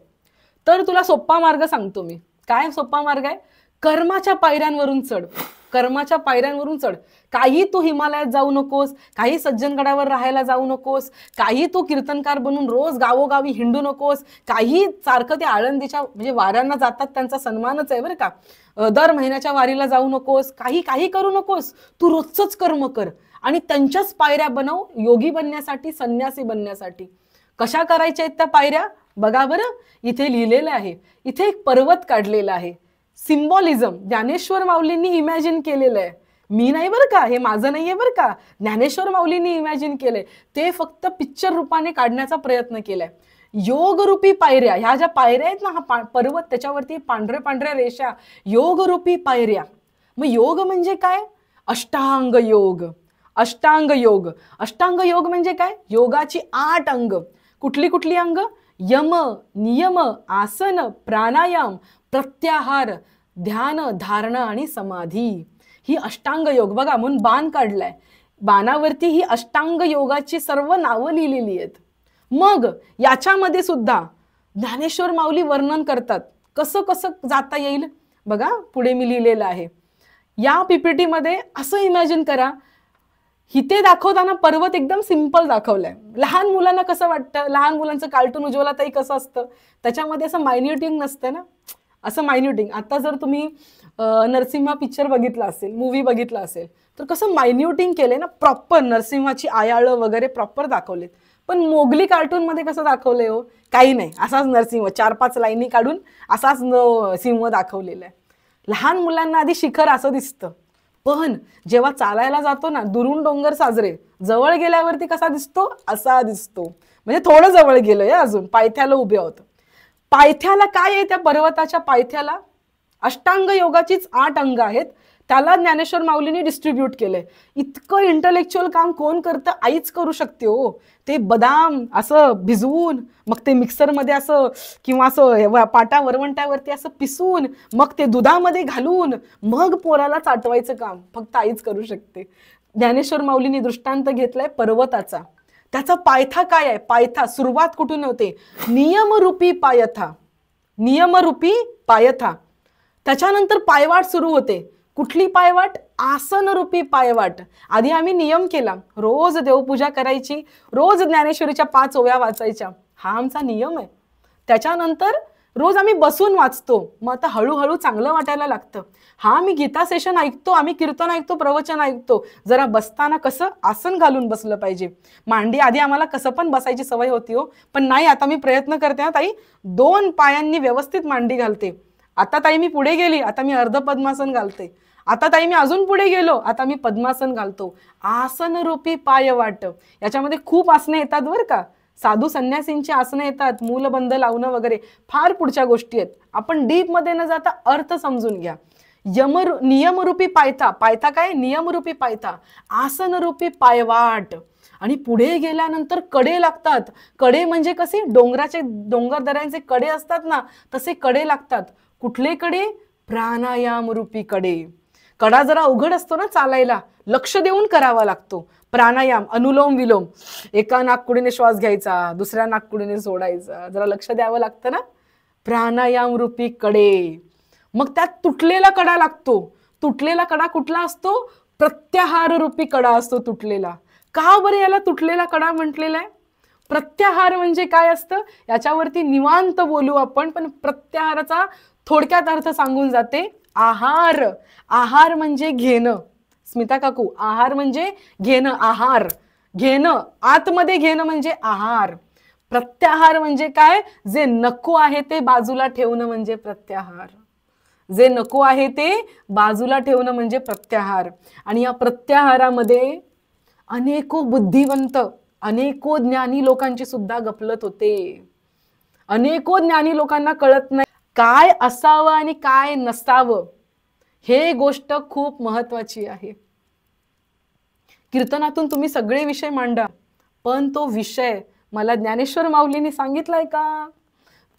तर तुला सोपा मार्ग सांगतो मी. काय सोपा मार्ग आहे, कर्माच्या पायऱ्यांवरून चढ. कर्माच्या पायऱ्यांवरून चढ. काही तू हिमालयात जाऊ नकोस, काही सज्जनगडावर राहायला जाऊ नकोस, काही तू कीर्तनकार बनून रोज गावोगावी हिंडू नकोस, काही सारखं ते आळंदीच्या म्हणजे वाऱ्यांना जातात त्यांचा सन्मानच आहे बरं का, दर महिन्याच्या वारीला जाऊ नकोस, काही करू नकोस. तू रोजच कर्म कर आणि त्यांच्याच पायऱ्या बनव योगी बनण्यासाठी, संन्यासी बनण्यासाठी. कशा करायच्या आहेत त्या पायऱ्या, बघा बरं, इथे लिहिलेलं आहे. इथे एक पर्वत काढलेला आहे. सिम्बॉलिझम ज्ञानेश्वर माऊलींनी इमॅजिन केलेलं आहे. मी नाही बरं का, हे माझं नाहीये बरं का, ज्ञानेश्वर माऊलींनी इमॅजिन केलंय. ते फक्त पिक्चर रूपाने काढण्याचा प्रयत्न केलाय. योगरूपी पायऱ्या, ह्या ज्या पायऱ्या आहेत ना, हा पर्वत, त्याच्यावरती पांढऱ्या पांढऱ्या रेषा, योगरूपी पायऱ्या. मग योग म्हणजे काय, अष्टांग योग. अष्टांग योग, अष्टांग योग म्हणजे काय, योगाची 8 अंग. कुठली कुठली अंग, यम, नियम, आसन, प्राणायाम, प्रत्याहार, ध्यान, धारणा आणि समाधी. ही अष्टांग योग. बघा, म्हणून बाण काढलाय, बाणावरती ही अष्टांग योगाची सर्व नावं लिहिलेली आहेत. मग याच्यामध्ये सुद्धा ज्ञानेश्वर माऊली वर्णन करतात कसं कसं जाता येईल. बघा, पुढे मी लिहिलेलं आहे. या पीपीटी मध्ये असं इमॅजिन करा, हिते दाखवताना पर्वत एकदम सिंपल दाखवलाय. लहान मुलांना कसं वाटतं, लहान मुलांचं कार्टून उज्ज्वलाताई कसं असतं, त्याच्यामध्ये असं मायन्युटिंग नसतं ना, असं मायन्युटिंग. आता जर तुम्ही नरसिंहा पिक्चर बघितला असेल, मूवी बघितला असेल, तर कसं मायन्युटिंग केलंय ना, प्रॉपर नरसिंहाची आयाळ वगैरे प्रॉपर दाखवलेत. पण मोगली कार्टून मध्ये कसं दाखवलंय हो, काही नाही, असाच नरसिंह 4-5 लाईनी काढून असाच सिंह दाखवलेला आहे. लहान मुलांना आधी शिखर असं दिसतं, पण जेव्हा चालायला जातो ना, दुरून डोंगर साजरे, जवळ गेल्यावरती कसा दिसतो, असा दिसतो. म्हणजे थोडं जवळ गेलोय अजून, पायथ्याला उभे आहोत. पायथ्याला काय आहे, त्या पर्वताच्या पायथ्याला अष्टांग योगाचीच 8 अंग आहेत. त्याला ज्ञानेश्वर माऊलींनी डिस्ट्रीब्यूट केलंय. इतकं इंटलेक्च्युअल काम कोण करतं, आईच करू शकते हो. ते बदाम असं भिजवून, मग ते मिक्सरमध्ये असं किंवा असं पाटा वरवंट्यावरती असं पिसून, मग ते दुधामध्ये घालून, मग पोराला चाटवायचं काम फक्त आईच करू शकते. ज्ञानेश्वर माऊलींनी दृष्टांत घेतलाय पर्वताचा. त्याचा पायथा काय आहे, पायथा सुरुवात कुठून होते, नियमरूपी पायथा, नियमरूपी पायथा. त्याच्यानंतर पायवाट सुरू होते. कुठली पायवाट, आसनरूपी पायवाट. आधी आम्ही नियम केला, रोज देवपूजा करायची, रोज ज्ञानेश्वरीच्या 5 ओव्या वाचायच्या, हा आमचा नियम आहे. त्याच्यानंतर रोज आम्ही बसून वाचतो, मग आता हळूहळू चांगलं वाटायला लागतं. हा मी गीता सेशन ऐकतो, आम्ही कीर्तन ऐकतो, प्रवचन ऐकतो, जरा बसताना कसं आसन घालून बसलं पाहिजे. मांडी आधी आम्हाला कसं पण बसायची सवय होती हो, पण नाही, आता मी प्रयत्न करते ना ताई, 2 पायांनी व्यवस्थित मांडी घालते. आता ताई मी पुढे गेली, आता मी अर्ध पद्मासन घालते. आता ताई मी अजून पुढे गेलो, आता मी पद्मासन घालतो. आसनरूपी पायवाट. याच्यामध्ये खूप आसने येतात बरं का, साधू संन्यासींची आसनं येतात, मूलबंध लावणं वगैरे, फार पुढच्या गोष्टी आहेत. आपण डीप मध्ये न जाता अर्थ समजून घ्या. नियमरूपी पायथा, पायथा काय, नियमरूपी पायथा, आसनरूपी पायवाट. आणि पुढे गेल्यानंतर कडे लागतात. कडे म्हणजे कसे, डोंगर दऱ्यांचे कडे असतात ना, तसे कडे लागतात. कुठले कडे, प्राणायाम रूपी कडे. कडा जरा अवघड असतो ना चालायला, लक्ष देऊन करावा लागतो. प्राणायाम, अनुलोम विलोम, एका नाकपुडीने श्वास घ्यायचा, दुसऱ्या नाकपुडीने सोडायचा, जरा लक्ष द्यावं लागतं ना. प्राणायाम रूपी कडे. मग त्यात तुटलेला कडा लागतो. तुटलेला कडा कुठला असतो, प्रत्याहार रूपी कडा असतो तुटलेला. का बरं याला तुटलेला कडा म्हटलेला आहे? प्रत्याहार म्हणजे काय असतं, याच्यावरती निवांत बोलू आपण, पण प्रत्याहाराचा थोडक्यात अर्थ सांगून जाते. आहार. आहार म्हणजे घेणं. स्मिता काकू, आहार म्हणजे घेणं, आहार घेणं, आतमध्ये घेणं म्हणजे आहार. प्रत्याहार म्हणजे काय, जे नको आहे ते बाजूला ठेवणं म्हणजे प्रत्याहार. जे नको आहे ते बाजूला ठेवणं म्हणजे प्रत्याहार. आणि या प्रत्याहारामध्ये अनेको बुद्धिवंत, अनेको ज्ञानी लोकांची सुद्धा गफलत होते. अनेको ज्ञानी लोकांना कळत नाही काय असावं आणि काय नसावं. हे गोष्ट खूप महत्वाची आहे. कीर्तनातून तुम्ही सगळे विषय मांडा, पण तो विषय मला ज्ञानेश्वर माऊलींनी सांगितलाय का,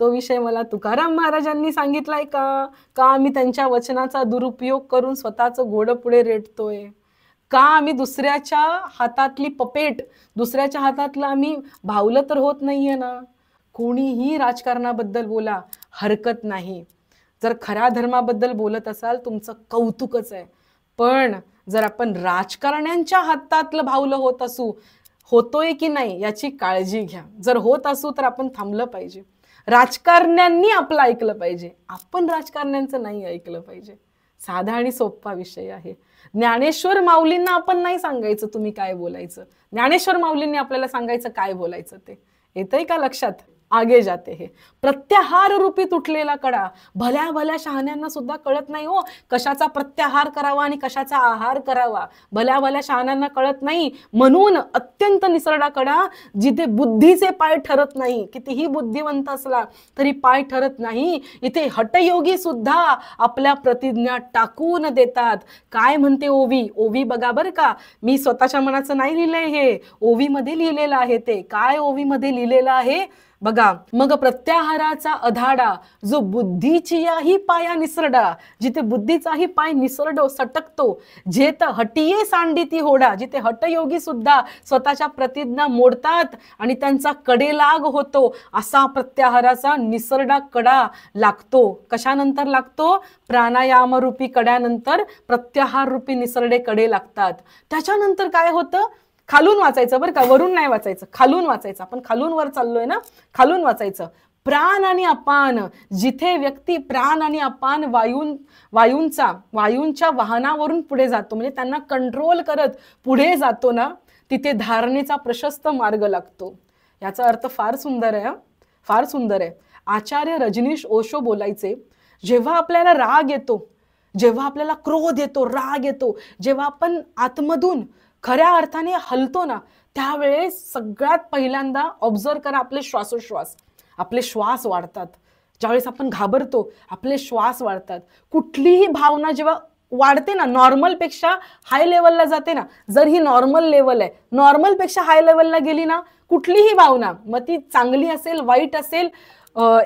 तो विषय मला तुकाराम महाराजांनी सांगितलाय का, का आम्ही त्यांच्या वचनाचा दुरुपयोग करून स्वतःचं घोडं पुढे रेटतोय, का आम्ही दुसऱ्याच्या हातातली पपेट, दुसऱ्याच्या हातातलं आम्ही भावलं तर होत नाहीये ना. कोणीही राजकारणाबद्दल बोला, हरकत नाही. जर खऱ्या धर्माबद्दल बोलत असाल तुमचं कौतुकच आहे. पण जर आपण राजकारण्यांच्या हातातलं भावलं होत असू, होतोय की नाही याची काळजी घ्या. जर होत असू तर आपण थांबलं पाहिजे. राजकारण्यांनी आपलं ऐकलं पाहिजे, आपण राजकारण्यांचं नाही ऐकलं पाहिजे. साधा आणि सोपा विषय आहे. ज्ञानेश्वर माऊलींना आपण नाही सांगायचं तुम्ही काय बोलायचं, ज्ञानेश्वर माऊलींनी आपल्याला सांगायचं काय बोलायचं. ते येतंय का लक्षात? आगे जाते हे प्रत्याहार रूपी तुटलेला कडा. भल्या भल्या शहाण्यांना सुद्धा कळत नाही हो कशाचा प्रत्याहार करावा आणि कशाचा आहार करावा. भल्या भल्या शहाण्यांना कळत नाही. म्हणून अत्यंत निसरडा कडा, जिथे बुद्धीचे पाय ठरत नाही, कितीही बुद्धिवंत असला तरी पाय ठरत नाही, इथे हटयोगी सुद्धा आपल्या प्रतिज्ञा टाकून देतात. काय म्हणते ओवी, ओवी बघा बरं का, मी स्वतःच्या मनाचं नाही लिहिलंय, हे ओवी मध्ये लिहिलेलं आहे. ते काय ओवी मध्ये लिहिलेलं आहे बघा. मग प्रत्याहाराचा अधाडा, जो बुद्धीचियाही पाया निसरडा, जिथे बुद्धीचाही पाय निसरडो सटकतो, जेत हटिये सांडिती होडा, जिथे हटयोगी सुद्धा स्वतःच्या प्रतिज्ञा मोडतात आणि त्यांचा कडेलाग होतो, असा प्रत्याहाराचा निसरडा कडा लागतो. कशानंतर लागतो? प्राणायाम रूपी कड्यानंतर प्रत्याहार रूपी निसरडे कडे लागतात. त्याच्यानंतर काय होतं? खालून वाचायचं बरं का, वरून नाही वाचायचं, खालून वाचायचं. आपण खालून वर चाललोय ना, खालून वाचायचं. प्राण आणि अपान, जिथे व्यक्ती प्राण आणि अपान वायूंच्या वाहनावरून पुढे जातो, म्हणजे त्यांना कंट्रोल करत पुढे जातो ना, तिथे धारणेचा प्रशस्त मार्ग लागतो. याचा अर्थ फार सुंदर आहे, फार सुंदर आहे. आचार्य रजनीश ओशो बोलायचे, जेव्हा आपल्याला राग येतो, जेव्हा आपल्याला क्रोध येतो, राग येतो, जेव्हा आपण आतमधून खऱ्या अर्थाने हलतो ना, त्यावेळेस सगळ्यात पहिल्यांदा ऑब्झर्व करा आपले श्वासोश्वास. आपले श्वास वाढतात. ज्यावेळेस आपण घाबरतो आपले श्वास वाढतात. कुठलीही भावना जेव्हा वाढते ना, नॉर्मलपेक्षा हाय लेवलला जाते ना, जर ही नॉर्मल लेवल आहे, नॉर्मलपेक्षा हाय लेवलला गेली ना कुठलीही भावना, मग ती चांगली असेल, वाईट असेल,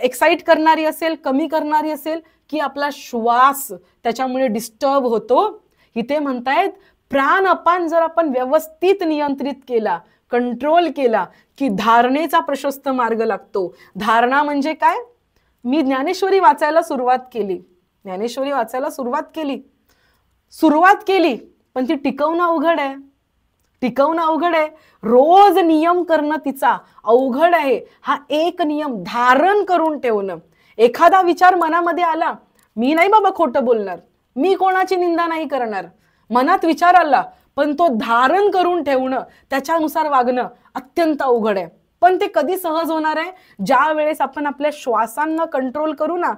एक्साइट करणारी असेल, कमी करणारी असेल, की आपला श्वास त्याच्यामुळे डिस्टर्ब होतो. इथे म्हणतायत प्राण अपान जर आपण व्यवस्थित नियंत्रित केला, कंट्रोल केला, की धारणेचा प्रशस्त मार्ग लागतो. धारणा म्हणजे काय? मी ज्ञानेश्वरी वाचायला सुरुवात केली, पण ती टिकवणं अवघड आहे. रोज नियम करणं तिचा अवघड आहे. हा एक नियम धारण करून ठेवणं. एखादा विचार मनामध्ये आला, मी नाही बाबा खोटं बोलणार, मी कोणाची निंदा नाही करणार, मनात विचार आला, पण तो धारण करून ठेवणं, त्याच्यानुसार वागणं अत्यंत अवघड आहे. पण ते कधी सहज होणार आहे? ज्या वेळेस आपण आपल्या श्वासांना कंट्रोल करू ना.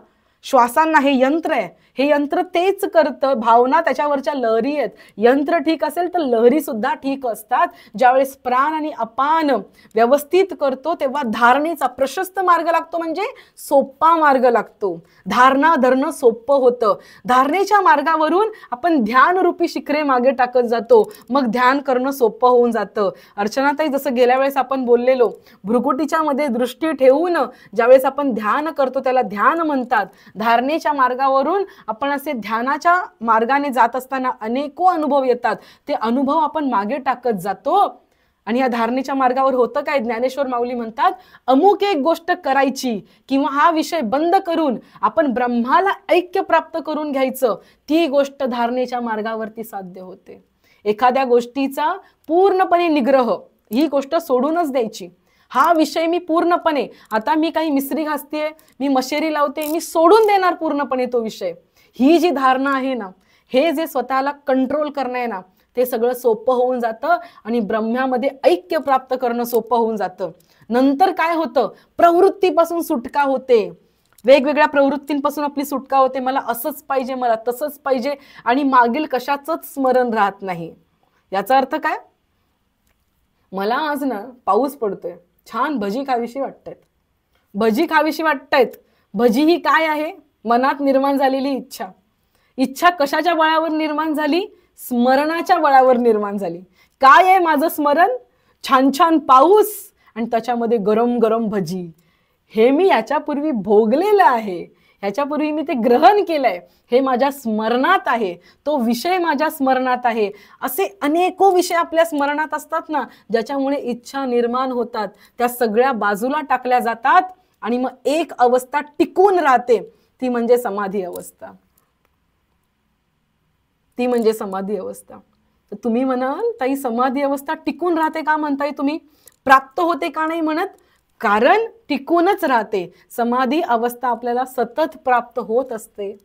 श्वासांना, हे यंत्र आहे, हे यंत्र तेच करतं. भावना त्याच्यावरच्या लहरी आहेत. यंत्र ठीक असेल तर लहरी सुद्धा ठीक असतात. ज्यावेळेस प्राण आणि अपान व्यवस्थित करतो तेव्हा धारणेचा प्रशस्त मार्ग लागतो, म्हणजे सोपा मार्ग लागतो. धारणा धरणं सोपं होतं. धारणेच्या मार्गावरून आपण ध्यानरूपी शिखरे मागे टाकत जातो, मग ध्यान करणं सोपं होऊन जातं. अर्चनाताई, जसं गेल्या वेळेस आपण बोललेलो, भ्रुकुटीच्या मध्ये दृष्टी ठेवून ज्यावेळेस आपण ध्यान करतो त्याला ध्यान म्हणतात. धारणेच्या मार्गावरून आपण असे ध्यानाच्या मार्गाने जात असताना अनेको अनुभव येतात. ते अनुभव आपण मागे टाकत जातो. आणि या धारणेच्या मार्गावर होतं काय? ज्ञानेश्वर माऊली म्हणतात, अमुक एक गोष्ट करायची किंवा हा विषय बंद करून आपण ब्रह्माला ऐक्य प्राप्त करून घ्यायचं, ती गोष्ट धारणेच्या मार्गावरती साध्य होते. एखाद्या गोष्टीचा पूर्णपणे निग्रह, ही गोष्ट सोडूनच द्यायची. हा विषय मी पूर्णपणे, आता मी काही मिसरी घासतेय, मी मशेरी लावते, मी सोडून देणार पूर्णपणे तो विषय. ही जी धारणा आहे ना, हे जे स्वतःला कंट्रोल करणं आहे ना, ते सगळं सोपं होऊन जातं आणि ब्रह्म्यामध्ये ऐक्य प्राप्त करणं सोपं होऊन जातं. नंतर काय होतं? प्रवृत्तीपासून सुटका होते. वेगवेगळ्या प्रवृत्तींपासून आपली सुटका होते. मला असंच पाहिजे, मला तसंच पाहिजे, आणि मागील कशाचंच स्मरण राहत नाही. याचा अर्थ काय? मला आज ना पाऊस पडतोय, छान भजी खावीशी वाटतायत. भजी ही काय आहे? मनात निर्माण झालेली इच्छा. इच्छा कशाच्या बळावर निर्माण झाली? स्मरणाच्या बळावर निर्माण झाली. काय आहे माझं स्मरण? छान छान पाऊस आणि त्याच्यामध्ये गरम गरम भजी. हे मी याच्यापूर्वी भोगलेलं आहे, ह्याच्यापूर्वी मी ते ग्रहण केलंय, हे माझ्या स्मरणात आहे, तो विषय माझ्या स्मरणात आहे. असे अनेको विषय आपल्या स्मरणात असतात ना, ज्याच्यामुळे इच्छा निर्माण होतात. त्या सगळ्या बाजूला टाकल्या जातात आणि मग एक अवस्था टिकून राहते, ती म्हणजे समाधी अवस्था. तर तुम्ही म्हणाल, ताई समाधी अवस्था टिकून राहते का म्हणताय तुम्ही? प्राप्त होते का नाही म्हणत? कारण टिकूनच राहते. समाधी अवस्था आपल्याला सतत प्राप्त होत असते,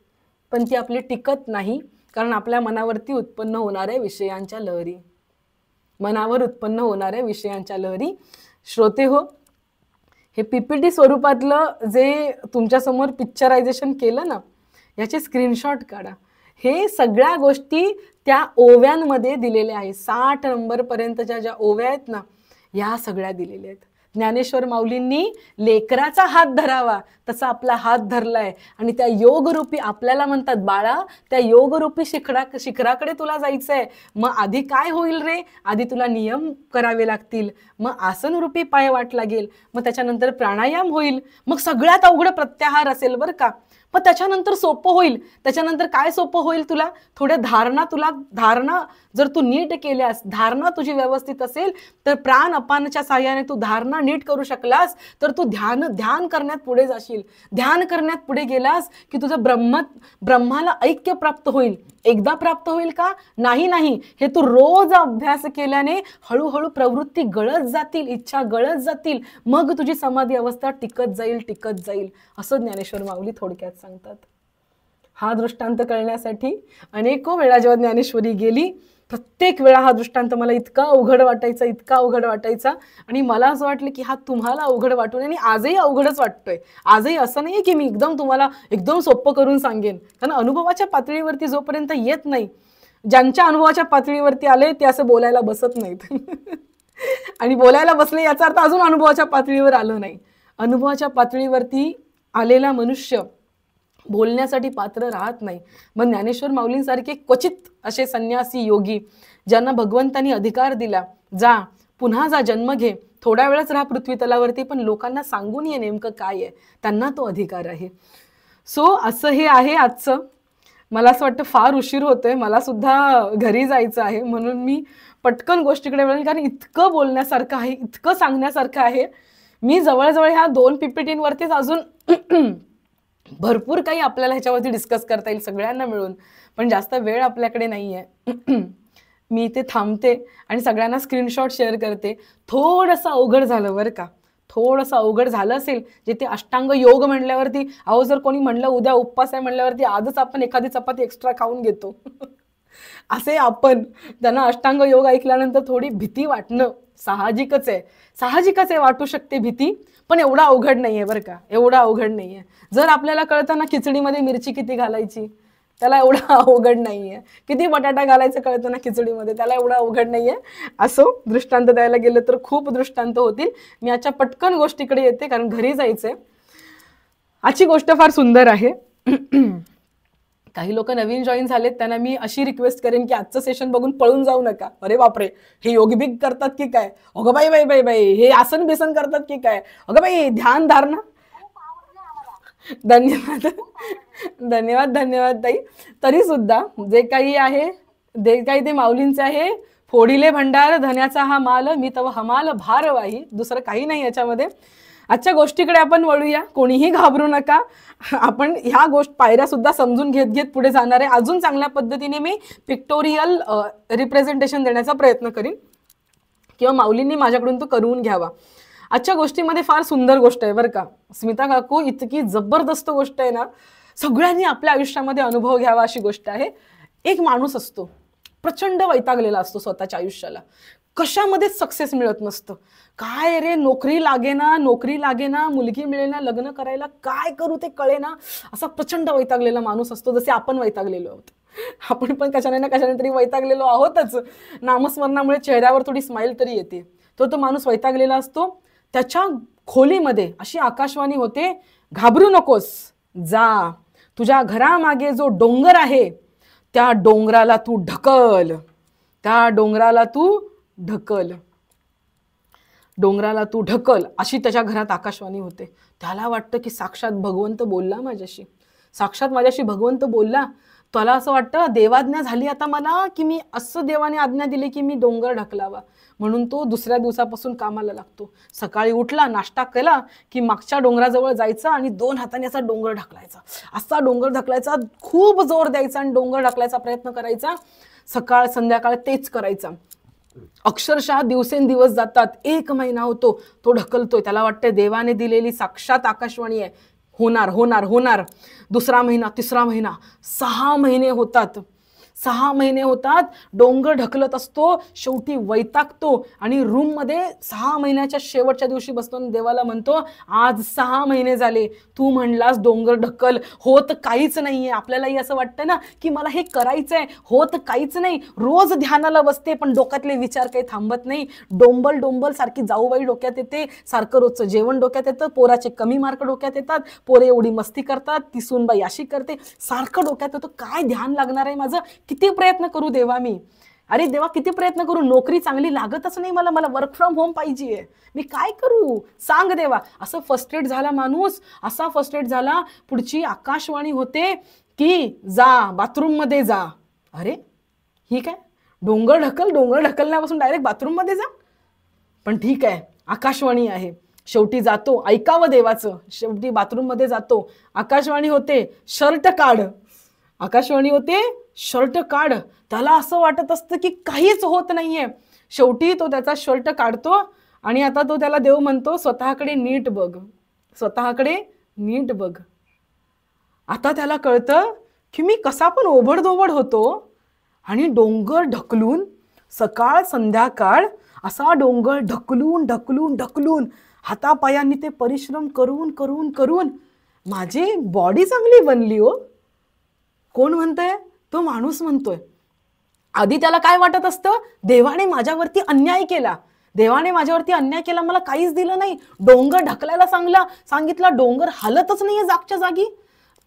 पण ती आपली टिकत नाही. कारण आपल्या मनावरती उत्पन्न होणाऱ्या विषयांच्या लहरी. श्रोते हो, हे पीपीटी स्वरूपातलं जे तुमच्यासमोर पिक्चरायझेशन केलं ना, याचे स्क्रीनशॉट काढा. हे सगळ्या गोष्टी त्या ओव्यांमध्ये दिलेल्या आहेत. 60 नंबरपर्यंतच्या ज्या ओव्या आहेत ना, या सगळ्या दिलेल्या आहेत. ज्ञानेश्वर माऊलींनी लेकराचा हात धरावा तसा आपला हात धरलाय आणि त्या योगरूपी, आपल्याला म्हणतात, बाळा त्या योगरूपी शिखराकडे तुला जायचंय. मग आधी काय होईल रे? आधी तुला नियम करावे लागतील, मग आसनरूपी पाय वाट लागेल, मग त्याच्यानंतर प्राणायाम होईल, मग सगळ्यात अवघड प्रत्याहार असेल बरं का. मग त्याच्यानंतर सोपं होईल. त्याच्यानंतर काय सोपं होईल तुला? थोड्या धारणा जर तू नीट केल्यास, धारणा तुझी व्यवस्थित असेल तर प्राण अपानच्या साह्याने तू धारणा नीट करू शकलास तर तू ध्यान करण्यात पुढे जाशील. ध्यान करण्यात पुढे गेलास की तुझं ब्रह्माला ऐक्य प्राप्त होईल. एकदा प्राप्त होईल का? नाही नाही, हे तू रोज अभ्यास केल्याने हळूहळू प्रवृत्ती गळत जातील, इच्छा गळत जातील, मग तुझी समाधी अवस्था टिकत जाईल असं ज्ञानेश्वर माऊली थोडक्यात सांगतात. हा दृष्टांत कळण्यासाठी अनेको वेळा जेव्हा ज्ञानेश्वरी गेली, प्रत्येक वेळा हा दृष्टांत मला इतका अवघड वाटायचा आणि मला असं वाटलं की हा तुम्हाला अवघड वाटू नये, आणि आजही अवघडच वाटतोय. आजही असं नाही की मी एकदम तुम्हाला एकदम सोपं करून सांगेन, कारण अनुभवाच्या पातळीवरती जोपर्यंत येत नाही, ज्यांच्या अनुभवाच्या पातळीवरती आले ते असं बोलायला बसत नाहीत आणि बोलायला बसले याचा अर्थ अजून अनुभवाच्या पातळीवर आलं नाही. अनुभवाच्या पातळीवरती आलेला मनुष्य बोलण्यासाठी पात्र राहत नाही. मग ज्ञानेश्वर माऊलींसारखे क्वचित असे संन्यासी योगी ज्यांना भगवंतांनी अधिकार दिला, जा पुन्हा जा, जन्म घे, थोड्या वेळच राहा पृथ्वी तलावरती, पण लोकांना सांगून ये नेमकं काय आहे, त्यांना तो अधिकार आहे. सो असं हे आहे आजचं. मला असं वाटतं फार उशीर होतोय, मला सुद्धा घरी जायचं आहे, म्हणून मी पटकन गोष्टीकडे वळेल, कारण इतकं बोलण्यासारखं आहे, इतकं सांगण्यासारखं आहे. मी जवळजवळ ह्या 2 PPTवरतीच अजून भरपूर काही आपल्याला ह्याच्यावरती डिस्कस करता येईल सगळ्यांना मिळून, पण जास्त वेळ आपल्याकडे नाही आहे. मी इथे थांबते आणि सगळ्यांना स्क्रीनशॉट शेअर करते. थोडंसं अवघड झालं बरं का, थोडंसं अवघड झालं असेल. जे ते अष्टांग योग म्हणल्यावरती, अहो जर कोणी म्हणलं उद्या उपवास आहे म्हणल्यावरती आजच आपण एखादी चपाती एक्स्ट्रा खाऊन घेतो असे आपण त्यांना अष्टांग योग ऐकल्यानंतर थोडी भीती वाटणं साहजिकच आहे, वाटू शकते भीती, पण एवढा अवघड नाहीये बरं का, एवढा अवघड नाहीये. जर आपल्याला कळतं ना खिचडीमध्ये मिरची किती घालायची, त्याला एवढा अवघड नाहीये. किती बटाटा घालायचं कळतं ना खिचडीमध्ये, त्याला एवढा अवघड नाहीये. असो, दृष्टांत द्यायला गेलं तर खूप दृष्टांत होतील. मी आजच्या पटकन गोष्टीकडे येते, कारण घरी जायचंय. आजची गोष्ट फार सुंदर आहे. काही लोक नवीन जॉईन झालेत, त्यांना मी अशी रिक्वेस्ट करेन की आजचं सेशन बघून पळून जाऊ नका. अरे बापरे, हे योगबिग करतात की काय, अगं बाई बाई बाई बाई, हे आसन बेसन करतात की काय, अगं बाई ध्यान धारणा. धन्यवाद धन्यवाद ताई. तरी सुद्धा जे काही आहे, जे काही ते माऊलींचे आहे, फोडिले भंडार धन्याचा हा माल, मी तव हमाल भारवाही, दुसरं काही नाही याच्यामध्ये. आजच्या गोष्टीकडे आपण वळूया, कोणीही घाबरू नका. आपण ह्या पायऱ्या सुद्धा समजून घेत पुढे जाणार आहे. अजून चांगल्या पद्धतीने मी पिक्टोरियल रिप्रेझेंटेशन देण्याचा प्रयत्न करीन, किंवा माऊलींनी माझ्याकडून तो करून घ्यावा. आजच्या गोष्टीमध्ये फार सुंदर गोष्ट आहे बरं का स्मिता काकू, इतकी जबरदस्त गोष्ट आहे ना, सगळ्यांनी आपल्या आयुष्यामध्ये अनुभव घ्यावा अशी गोष्ट आहे. एक माणूस असतो, प्रचंड वैतागलेला असतो स्वतःच्या आयुष्याला, कशामध्येच सक्सेस मिळत नसतं. काय रे, नोकरी लागेना, मुलगी मिळेना, लग्न करायला काय करू ते कळेना, असा प्रचंड वैतागलेला माणूस असतो. जसे आपण वैतागलेलो आहोत, आपण पण कशाने ना कशाने तरी वैतागलेलो आहोतच. नामस्मरणामुळे चेहऱ्यावर थोडी स्माईल तरी येते. तो माणूस वैतागलेला असतो. त्याच्या खोलीमध्ये अशी आकाशवाणी होते, घाबरू नकोस, जा, तुझ्या घरामागे जो डोंगर आहे त्या डोंगराला तू ढकल, डोंगराला तू ढकल, अशी त्याच्या घरात आकाशवाणी होते. त्याला वाटतं की साक्षात भगवंत बोलला माझ्याशी, भगवंत बोलला. त्याला असं वाटतं देवाज्ञा झाली आता मला, की मी असं देवाने आज्ञा दिली की मी डोंगर ढकलावा. म्हणून तो दुसऱ्या दिवसापासून कामाला लागतो. सकाळी उठला, नाश्ता केला की मागच्या डोंगराजवळ जायचा आणि 2 हाताने असा डोंगर ढकलायचा, खूप जोर द्यायचा आणि डोंगर ढकलायचा प्रयत्न करायचा. सकाळ संध्याकाळ तेच करायचा. अक्षरशः दिवसेंदिवस जातात, 1 महिना होतो, तो ढकलतोय. त्याला वाटतं देवाने दिलेली साक्षात आकाशवाणी आहे, होणार. 2रा महिना, 3रा महिना, 6 महिने होतात. 6 महिने होतात, डोंगर ढकलत असतो. शेवटी वैतागतो आणि रूम मध्ये 6 महिन्याच्या शेवटच्या दिवशी बसतो आणि देवाला म्हणतो, आज 6 महिने झाले, तू म्हणलास डोंगर ढकल, होत काहीच नाहीये. आपल्यालाही असं वाटतं ना की मला हे करायचंय, होत काहीच नाही. रोज ध्यानाला बसते पण डोक्यातले विचार काही थांबत नाही. डोंबल सारखी जाऊबाई डोक्यात येते, सारखं रोजचं जेवण डोक्यात येतं, पोराचे कमी मार्क डोक्यात येतात, पोरे एवढी मस्ती करतात, ती सूनबाई अशी करते, सारखं डोक्यात येतं. काय ध्यान लागणार आहे माझं, किती प्रयत्न करू देवा मी, अरे देवा किती प्रयत्न करू, नोकरी चांगली लागतच नाही मला वर्क फ्रॉम होम पाहिजे, मी काय करू सांग देवा. असं फर्स्ट्रेट झाला माणूस, असा फर्स्ट्रेट झाला. पुढची आकाशवाणी होते की जा बाथरूम मध्ये जा. अरे ही काय, डोंगर ढकलण्यापासून डायरेक्ट बाथरूम मध्ये जा. पण ठीक आहे, आकाशवाणी आहे, शेवटी जातो, ऐकावं देवाचं. शेवटी बाथरूम मध्ये जातो, आकाशवाणी होते शर्ट काढ. आकाशवाणी होते, शर्ट काढ. त्याला असं वाटत असतं की काहीच होत नाहीये. शेवटी तो त्याचा शर्ट काढतो आणि आता तो त्याला देव म्हणतो, स्वतःकडे नीट बघ, स्वतःकडे नीट बघ. आता त्याला कळतं की मी कसा पण ओबडधोबड होतो आणि डोंगर ढकलून सकाळ संध्याकाळ असा डोंगर ढकलून ढकलून ढकलून हातापायांनी ते परिश्रम करून करून करून माझी बॉडी चांगली बनली हो. कोण म्हणतंय? तो माणूस म्हणतोय. आधी त्याला काय वाटत असतं? देवाने माझ्यावरती अन्याय केला, देवाने माझ्यावरती अन्याय केला, मला काहीच दिलं नाही. डोंगर ढकलायला सांगितलं, डोंगर हलतच नाहीये जागच्या जागी.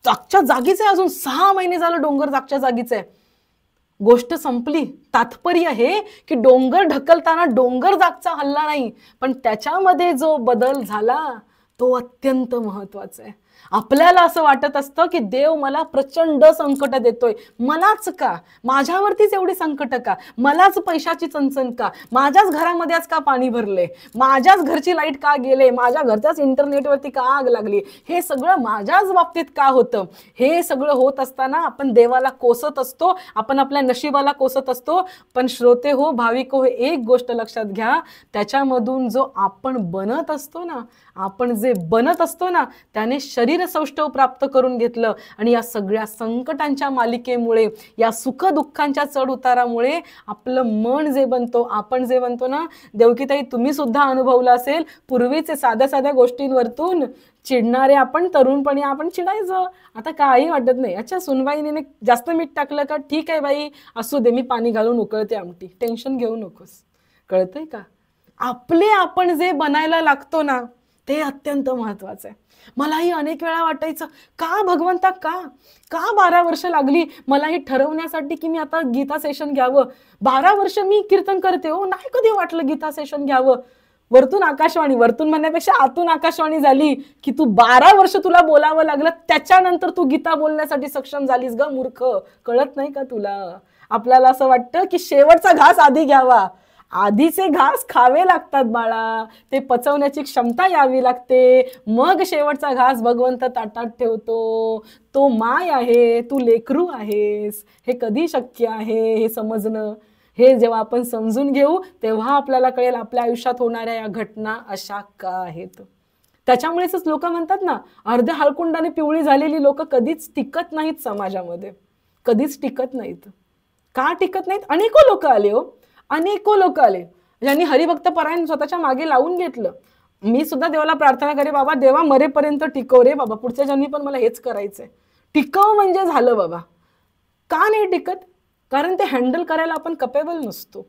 जागच्या जागीच आहे, अजून 6 महिने झालं डोंगर जागच्या जागीच आहे. गोष्ट संपली. तात्पर्य हे की डोंगर ढकलताना डोंगर जागचा हल्ला नाही, पण त्याच्यामध्ये जो बदल झाला तो अत्यंत महत्वाचा आहे. आपल्याला असं वाटत असतं की देव मला प्रचंड संकट देतोय, मलाच का, माझ्यावरतीच एवढी संकट का, मलाच पैशाची चणचण का, माझ्याच घरामध्ये आज का पाणी भरले, माझ्याच घरची लाईट का गेले, माझ्या घरच्याच इंटरनेटवरती का आग लागली, हे सगळं माझ्याच बाबतीत का होतं. हे सगळं होत असताना आपण देवाला कोसत असतो, आपण आपल्या नशिबाला कोसत असतो. पण श्रोते हो, भाविक हो, एक गोष्ट लक्षात घ्या, त्याच्यामधून जो आपण बनत असतो ना, आपण जे बनत असतो ना, त्याने शरीर सौष्ठव प्राप्त करून घेतलं. आणि या सगळ्या संकटांच्या मालिकेमुळे, या सुख दुःखांच्या चढ उतारामुळे आपलं मन जे बनतो, आपण जे बनतो ना, देवकीताई तुम्ही सुद्धा अनुभवलं असेल, पूर्वीचे साध्या साध्या गोष्टींवरतून चिडणारे आपण, तरुणपणी आपण चिडायचं, आता काही वाटत नाही. अच्छा, सुनबाईने जास्त मीठ टाकलं का, ठीक आहे बाई, असू दे, मी पाणी घालून उकळते आमटी, टेन्शन घेऊ नकोस. कळतंय का? आपले आपण जे बनायला लागतो ना, ते अत्यंत महत्वाचं आहे. मलाही अनेक वेळा वाटायचं, का भगवंता, का 12 वर्ष लागली मला हे ठरवण्यासाठी की मी आता गीता सेशन घ्यावं. 12 वर्ष मी कीर्तन करते हो, नाही कधी वाटलं गीता सेशन घ्यावं. वरतून आकाशवाणी, वरतून म्हणण्यापेक्षा आतून आकाशवाणी झाली की तू 12 वर्ष तुला बोलावं लागलं, त्याच्यानंतर तू गीता बोलण्यासाठी सक्षम झालीस ग मूर्ख. कळत नाही का तुला? आपल्याला असं वाटतं की शेवटचा घास आधी घ्यावा. आधीचे घास खावे लागतात बाळा, ते पचवण्याची क्षमता यावी लागते, मग शेवटचा घास भगवंत ताटात ठेवतो. तो माय आहे, तू लेकरू आहेस, हे कधी शक्य आहे हे समजणं. हे जेव्हा आपण समजून घेऊ तेव्हा आपल्याला कळेल आपल्या आयुष्यात होणाऱ्या या घटना अशा का आहेत. त्याच्यामुळेच लोक म्हणतात ना, अर्ध्या हळकुंडाने पिवळी झालेली लोक कधीच टिकत नाहीत समाजामध्ये, कधीच टिकत नाहीत. का टिकत नाहीत? अनेको लोक आले हो, अनेको लोक आले ज्यांनी हरिभक्त परायण स्वतःच्या मागे लावून घेतलं. मी सुद्धा देवाला प्रार्थना करे, बाबा देवा मरेपर्यंत टिकव रे बाबा, पुढच्या जन्मी पण मला हेच करायचंय. टिकव म्हणजे झालं बाबा. का नाही टिकत? कारण ते हँडल करायला आपण कपेबल नसतो.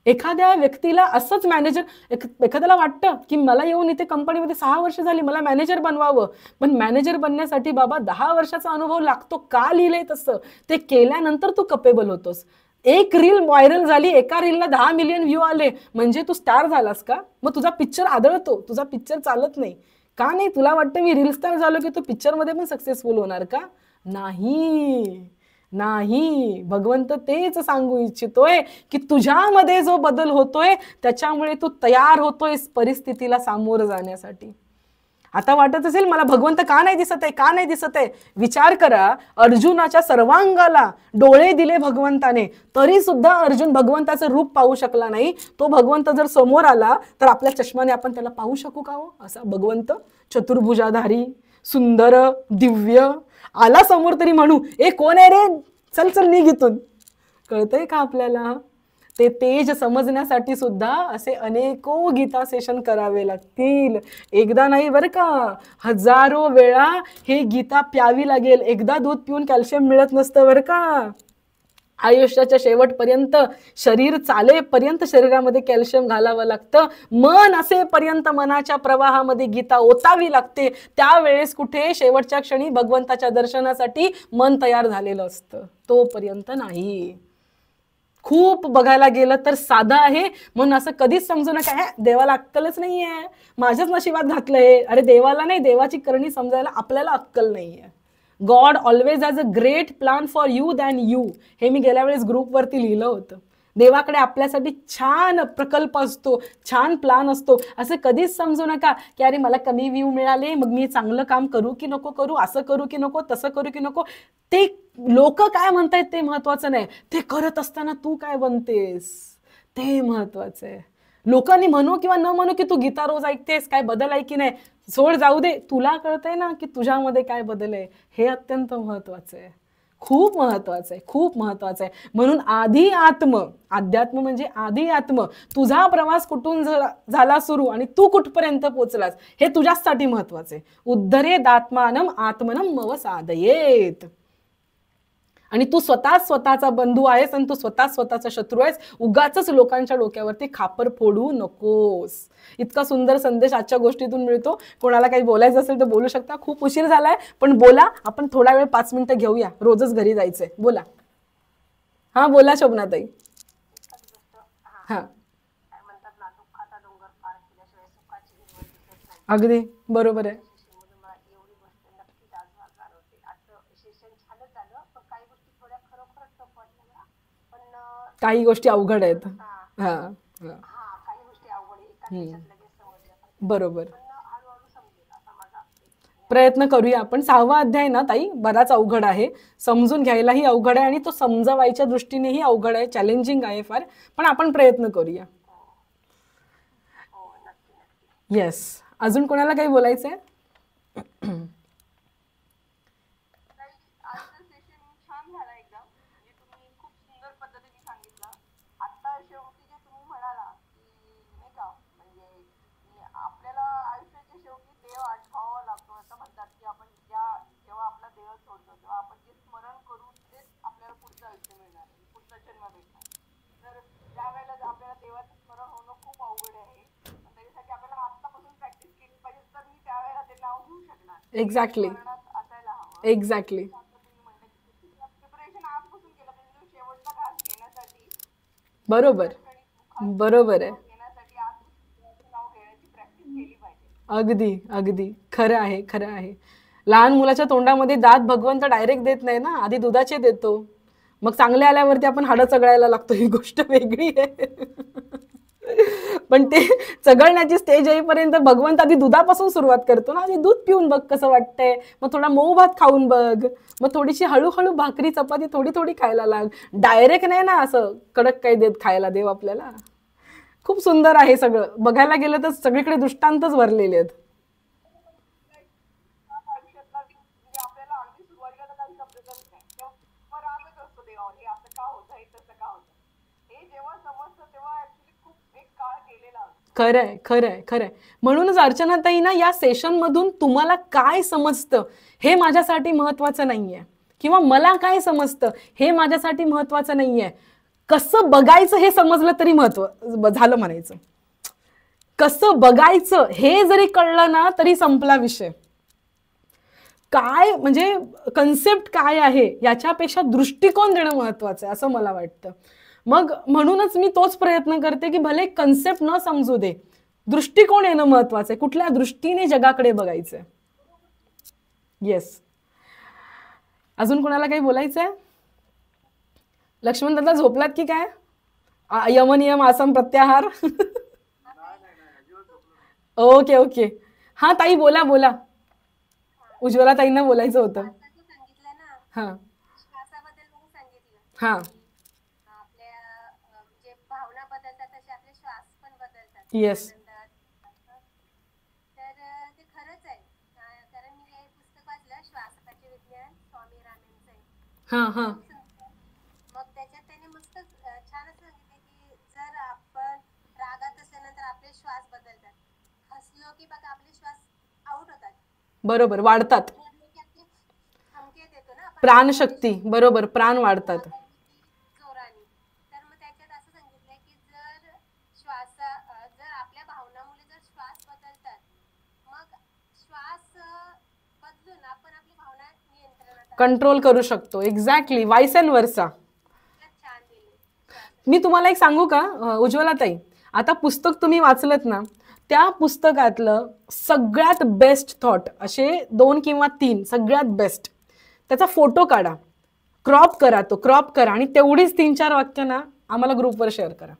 एखाद्या व्यक्तीला असंच मॅनेजर, एखाद्याला वाटतं की मला येऊन इथे कंपनीमध्ये 6 वर्ष झाली, मला मॅनेजर बनवावं, पण मॅनेजर बनण्यासाठी बाबा 10 वर्षाचा अनुभव लागतो. का लिहिलंय तसं? ते केल्यानंतर तू कपेबल होतोस. एक रील व्हायरल झाली, एका रीलला 10 मिलियन व्ह्यू आले म्हणजे तू स्टार झालास का? मग तुझा पिक्चर आदळतो, तुझा पिक्चर चालत नाही का? नाही, तुला वाटतं मी रील स्टार झालो की तू पिक्चरमध्ये पण सक्सेसफुल होणार का? नाही नाही. भगवंत तेच सांगू इच्छितोय की तुझ्यामध्ये जो बदल होतोय त्याच्यामुळे तू तयार होतोय परिस्थितीला सामोरं जाण्यासाठी. आता वाटत असेल मला भगवंत का नाही दिसत आहे, का नाही दिसत आहे? विचार करा, अर्जुनाच्या सर्वांगाला डोळे दिले भगवंताने, तरी सुद्धा अर्जुन भगवंताचं रूप पाहू शकला नाही. तो भगवंत जर समोर आला तर आपल्या चष्माने आपण त्याला पाहू शकू का हो? असा भगवंत चतुर्भुजाधारी, सुंदर, दिव्य आला समोर तरी म्हणू, ए कोण आहे रे, चल चल निघ इथून. कळतंय का आपल्याला? ते तेज समजण्यासाठी सुद्धा असे अनेको गीता सेशन करावे लागतील. एकदा नाही बरं का, हजारो वेळा हे गीता प्यावी लागेल. एकदा दूध पिऊन कॅल्शियम मिळत नसतं बरं का. आयुष्याच्या शेवटपर्यंत, शरीर चालेपर्यंत शरीरामध्ये कॅल्शियम घालावं लागतं. मन असेपर्यंत मनाच्या प्रवाहामध्ये गीता ओतावी लागते. त्यावेळेस कुठे शेवटच्या क्षणी भगवंताच्या दर्शनासाठी मन तयार झालेलं असतं, तोपर्यंत नाही. खूप बघायला गेलं तर साधं आहे म्हणून असं कधीच समजू नका, देवाला अक्कलच नाहीये, माझ्याच नशिबात घातलंय. अरे देवाला नाही, देवाची करणी समजायला आपल्याला अक्कल नाहीये. God always has a great plan for you than you, हे मी गेल्या वेळेस ग्रुपवरती लिहिलं होतं. देवाकडे आपल्यासाठी छान प्रकल्प असतो, छान प्लॅन असतो. असं कधीच समजू नका की अरे मला कमी व्ह्यू मिळाले मग मी चांगलं काम करू की नको करू, असं करू की नको, तसं करू की नको. ते लोक काय म्हणतायत ते महत्वाचं नाही, ते करत असताना तू काय बनतेस ते महत्वाचं आहे. लोकांनी म्हणू किंवा न म्हणू की तू गीता रोज ऐकतेस, काय बदल आहे की नाही, सोड जाऊ दे, तुला कळतंय ना की तुझ्यामध्ये काय बदल आहे, हे अत्यंत महत्वाचं आहे, खूप महत्वाचं आहे, खूप महत्वाचं आहे. म्हणून आधी आत्म, अध्यात्म म्हणजे आधी आत्म, तुझा प्रवास कुठून झाला सुरू आणि तू कुठपर्यंत पोहोचलास हे तुझ्यासाठी महत्वाचं आहे. उद्धरेद आत्मानम आत्मनम मव साधयेत. आणि तू स्वतःचा बंधू आहेस आणि तू स्वतःचा शत्रू आहेस. उगाच लोकांच्या डोक्यावरती खापर फोडू नकोस. इतका सुंदर संदेश आजच्या गोष्टीतून मिळतो. कोणाला काही बोलायचं असेल तर बोलू शकता. खूप उशीर झालाय पण बोला, आपण थोडा वेळ 5 मिनिटं घेऊया, रोजच घरी जायचंय. बोला. हा बोला शोभनाताई. हा अगदी बरोबर आहे. काही गोष्टी अवघड आहेत. हा बरोबर. प्रयत्न करूया आपण. 6वा अध्याय ना ताई बराच अवघड आहे, समजून घ्यायलाही अवघड आहे आणि तो समजवायच्या दृष्टीनेही अवघड आहे, चॅलेंजिंग आहे फार, पण आपण प्रयत्न करूया. येस. अजून कोणाला काही बोलायचंय? Exactly exactly. बरोबर बरोबर आहे. अगदी अगदी खरं आहे, खरं आहे. लहान मुलाच्या तोंडामध्ये दात भगवंत डायरेक्ट देत नाही ना, आधी दुधाचे देतो, मग चांगले आल्यावरती आपण हाडं चघळायला लागतो, ही गोष्ट वेगळी आहे. पण ते चघळण्याची स्टेज येईपर्यंत भगवंत आधी दुधापासून सुरुवात करतो ना. आधी दूध पिऊन बघ कसं वाटतंय, मग थोडा मऊ भात खाऊन बघ, मग थोडीशी हळूहळू भाकरी चपाती थोडी थोडी खायला लाग. डायरेक्ट नाही ना असं कडक काही देत खायला देव आपल्याला. खूप सुंदर आहे सगळं. बघायला गेलं तर सगळीकडे दृष्टांतच भरलेले आहेत. खरंय खरंय खरंय. म्हणूनच अर्चनाताई ना, या सेशन मधून तुम्हाला काय समजतं हे माझ्यासाठी महत्वाचं नाहीये, किंवा मला काय समजतं हे माझ्यासाठी महत्वाचं नाहीये. कसं बघायचं हे समजलं तरी महत्व झालं म्हणायचं. कसं बघायचं हे जरी कळलं ना तरी संपला विषय. काय म्हणजे कन्सेप्ट काय आहे याच्यापेक्षा दृष्टिकोन देणं महत्वाचं आहे असं मला वाटतं. मग म्हणूनच मी तोच प्रयत्न करते की भले कन्सेप्ट न समजू दे, दृष्टिकोन येणं महत्वाचं आहे, कुठल्या दृष्टीने जगाकडे बघायचंय. येस. अजून कोणाला काही बोलायचंय? लक्ष्मण दादा झोपलात की काय? यमनियम आसन प्रत्याहार. Okay okay. हा ताई बोला बोला. उज्ज्वला ताईंना बोलायचं होतं. हा हा. येस. हा हा. बरोबर वाढतात. प्राणशक्ती बरोबर, प्राण वाढतात. कंट्रोल करू शकतो. एक्झॅक्टली, वाईस अँड वर्सा. मी तुम्हाला एक सांगू का उज्ज्वला ताई, आता पुस्तक तुम्ही वाचलत ना, त्या पुस्तकातलं सगळ्यात बेस्ट थॉट असे 2 किंवा 3 सगळ्यात बेस्ट, त्याचा फोटो काढा, क्रॉप करा, तो क्रॉप करा आणि तेवढीच 3-4 वाक्य ना आम्हाला ग्रुपवर शेअर करा.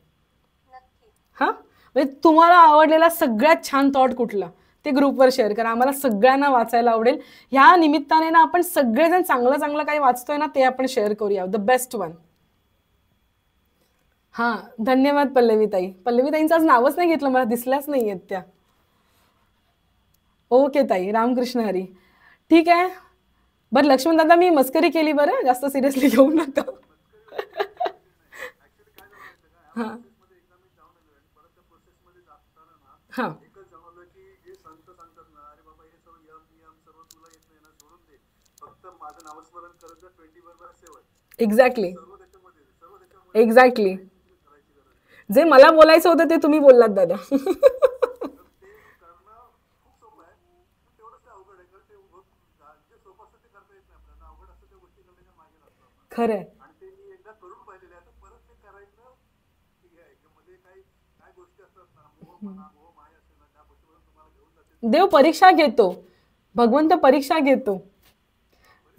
हा म्हणजे तुम्हाला आवडलेला सगळ्यात छान थॉट कुठला ते ग्रुपवर शेअर करा. आम्हाला सगळ्यांना वाचायला आवडेल. ह्या निमित्ताने ना आपण सगळेजण चांगलं चांगलं काही वाचतोय ना ते आपण शेअर करूया. The best one. हां, धन्यवाद पल्लवीताई. पल्लवीताईंचं आज नावच नाही घेतलं, मला दिसल्याच नाही आहेत त्या. ओके ताई, रामकृष्ण हरी. ठीक आहे. बरं लक्ष्मण दादा, मी मस्करी केली बरं, जास्त सिरियसली घेऊ नका. हां हां एक्झॅक्टली एक्झॅक्टली. जे मला बोलायचं होतं ते तुम्ही बोललात दादा. खरंय. देव परीक्षा घेतो, भगवंत परीक्षा घेतो.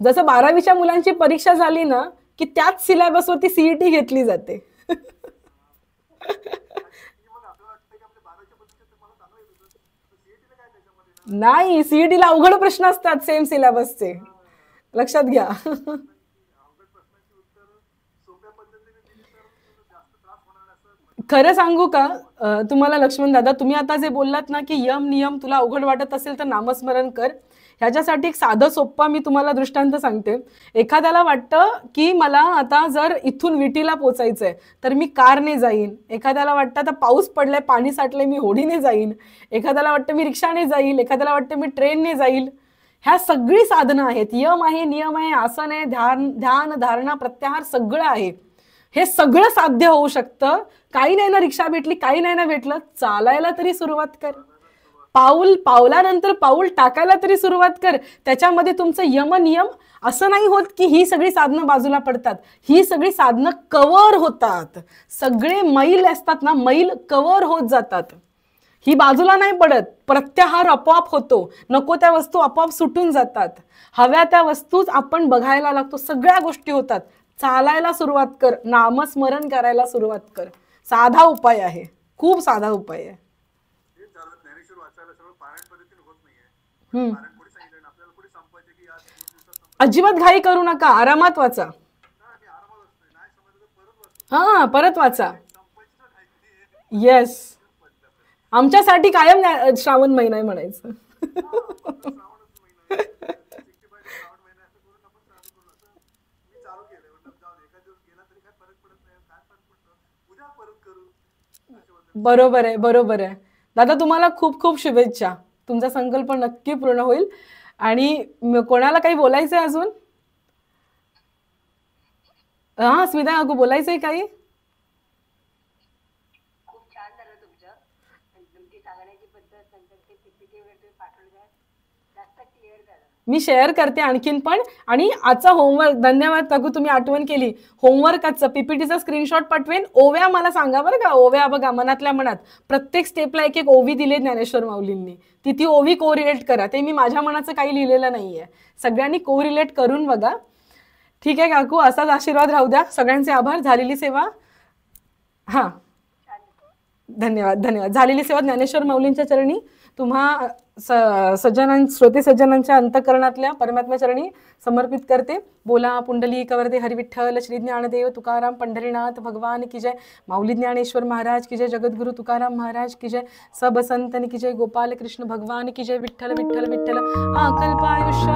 जसं 12वीच्या मुलांची परीक्षा झाली ना की त्याच सिलेबसवरती सीईटी घेतली जाते. नाही, सीईटीला अवघड प्रश्न असतात सेम सिलेबसचे, लक्षात घ्या. खरं सांगू का तुम्हाला लक्ष्मण दादा, तुम्ही आता जे बोललात ना की यम नियम तुला अवघड वाटत असेल तर नामस्मरण कर, ह्याच्यासाठी एक साधं सोप्पा मी तुम्हाला दृष्टांत सांगते. एखाद्याला वाटतं की मला आता जर इथून विटीला पोचायचंय तर मी कारने जाईन, एखाद्याला वाटतं आता पाऊस पडलाय पाणी साठलंय मी होडीने जाईन, एखाद्याला वाटतं मी रिक्षाने जाईल, एखाद्याला वाटतं मी ट्रेनने जाईल. ह्या सगळी साधनं आहेत. यम आहे, नियम आहे, आसन आहे, ध्यान धारणा प्रत्याहार सगळं आहे. हे सगळं साध्य होऊ शकतं. काही नाही ना रिक्षा भेटली, काही नाही ना भेटलं, चालायला तरी सुरुवात कर. पावलानंतर पाऊल टाकायला तरी सुरुवात कर. त्याच्यामध्ये तुमचं यम नियम असं नाही होत की ही सगळी साधनं बाजूला पडतात. ही सगळी साधनं कव्हर होतात. सगळे मैल असतात ना, मैल कव्हर होत जातात. ही बाजूला नाही पडत. प्रत्याहार आपोआप होतो. नको त्या वस्तू आपोआप सुटून जातात. हव्या त्या वस्तूच आपण बघायला लागतो. सगळ्या गोष्टी होतात. चालायला सुरुवात कर, नामस्मरण करायला सुरुवात कर. साधा उपाय आहे, खूप साधा उपाय आहे. अजिबात घाई करू नका, आरामात वाचा. हा, परत वाचा. येस, आमच्यासाठी कायम श्रावण महिना आहे म्हणायचं. बरोबर आहे, बरोबर आहे दादा. तुम्हाला खूप खूप शुभेच्छा. तुमचा संकल्प नक्की पूर्ण होईल. आणि कोणाला काही बोलायचंय अजून? हा स्मिता काकू, बोलायचंय काही? मी शेअर करते आणखीन पण. आणि आजचा होमवर्क, धन्यवाद काकू तुम्ही आठवण केली. होमवर्कचं पीपीटीचा स्क्रीनशॉट पाठवेन. ओव्या मला सांगा बरं का. ओव्या बघा, मनातल्या मनात प्रत्येक स्टेपला एक एक ओवी दिले ज्ञानेश्वर माऊलींनी. ती ओवी कोरिलेट करा. ते मी माझ्या मनाचं काही लिहिलेलं नाहीये. सगळ्यांनी कोरिलेट करून बघा. ठीक आहे काकू, असाच आशीर्वाद राहू द्या. सगळ्यांचे आभार. झालेली सेवा. हां, धन्यवाद धन्यवाद. झालेली सेवा ज्ञानेश्वर माऊलींच्या चरणी तुम्हा श्रोते सज्जनांच्या अंतकरणातल्या परमात्मा चरणी समर्पित करते. बोला पुंडलिकवरदे हरिविठ्ठल श्री ज्ञानदेव तुकाराम पंढरीनाथ भगवान की जय. माऊली ज्ञानेश्वर महाराज की जय. जगद्गुरु तुकाराम महाराज की जय. सब संतन की जय. गोपाल कृष्ण भगवान की जय. विठ्ठल विठ्ठल विठ्ठल. अकल्पायुष्य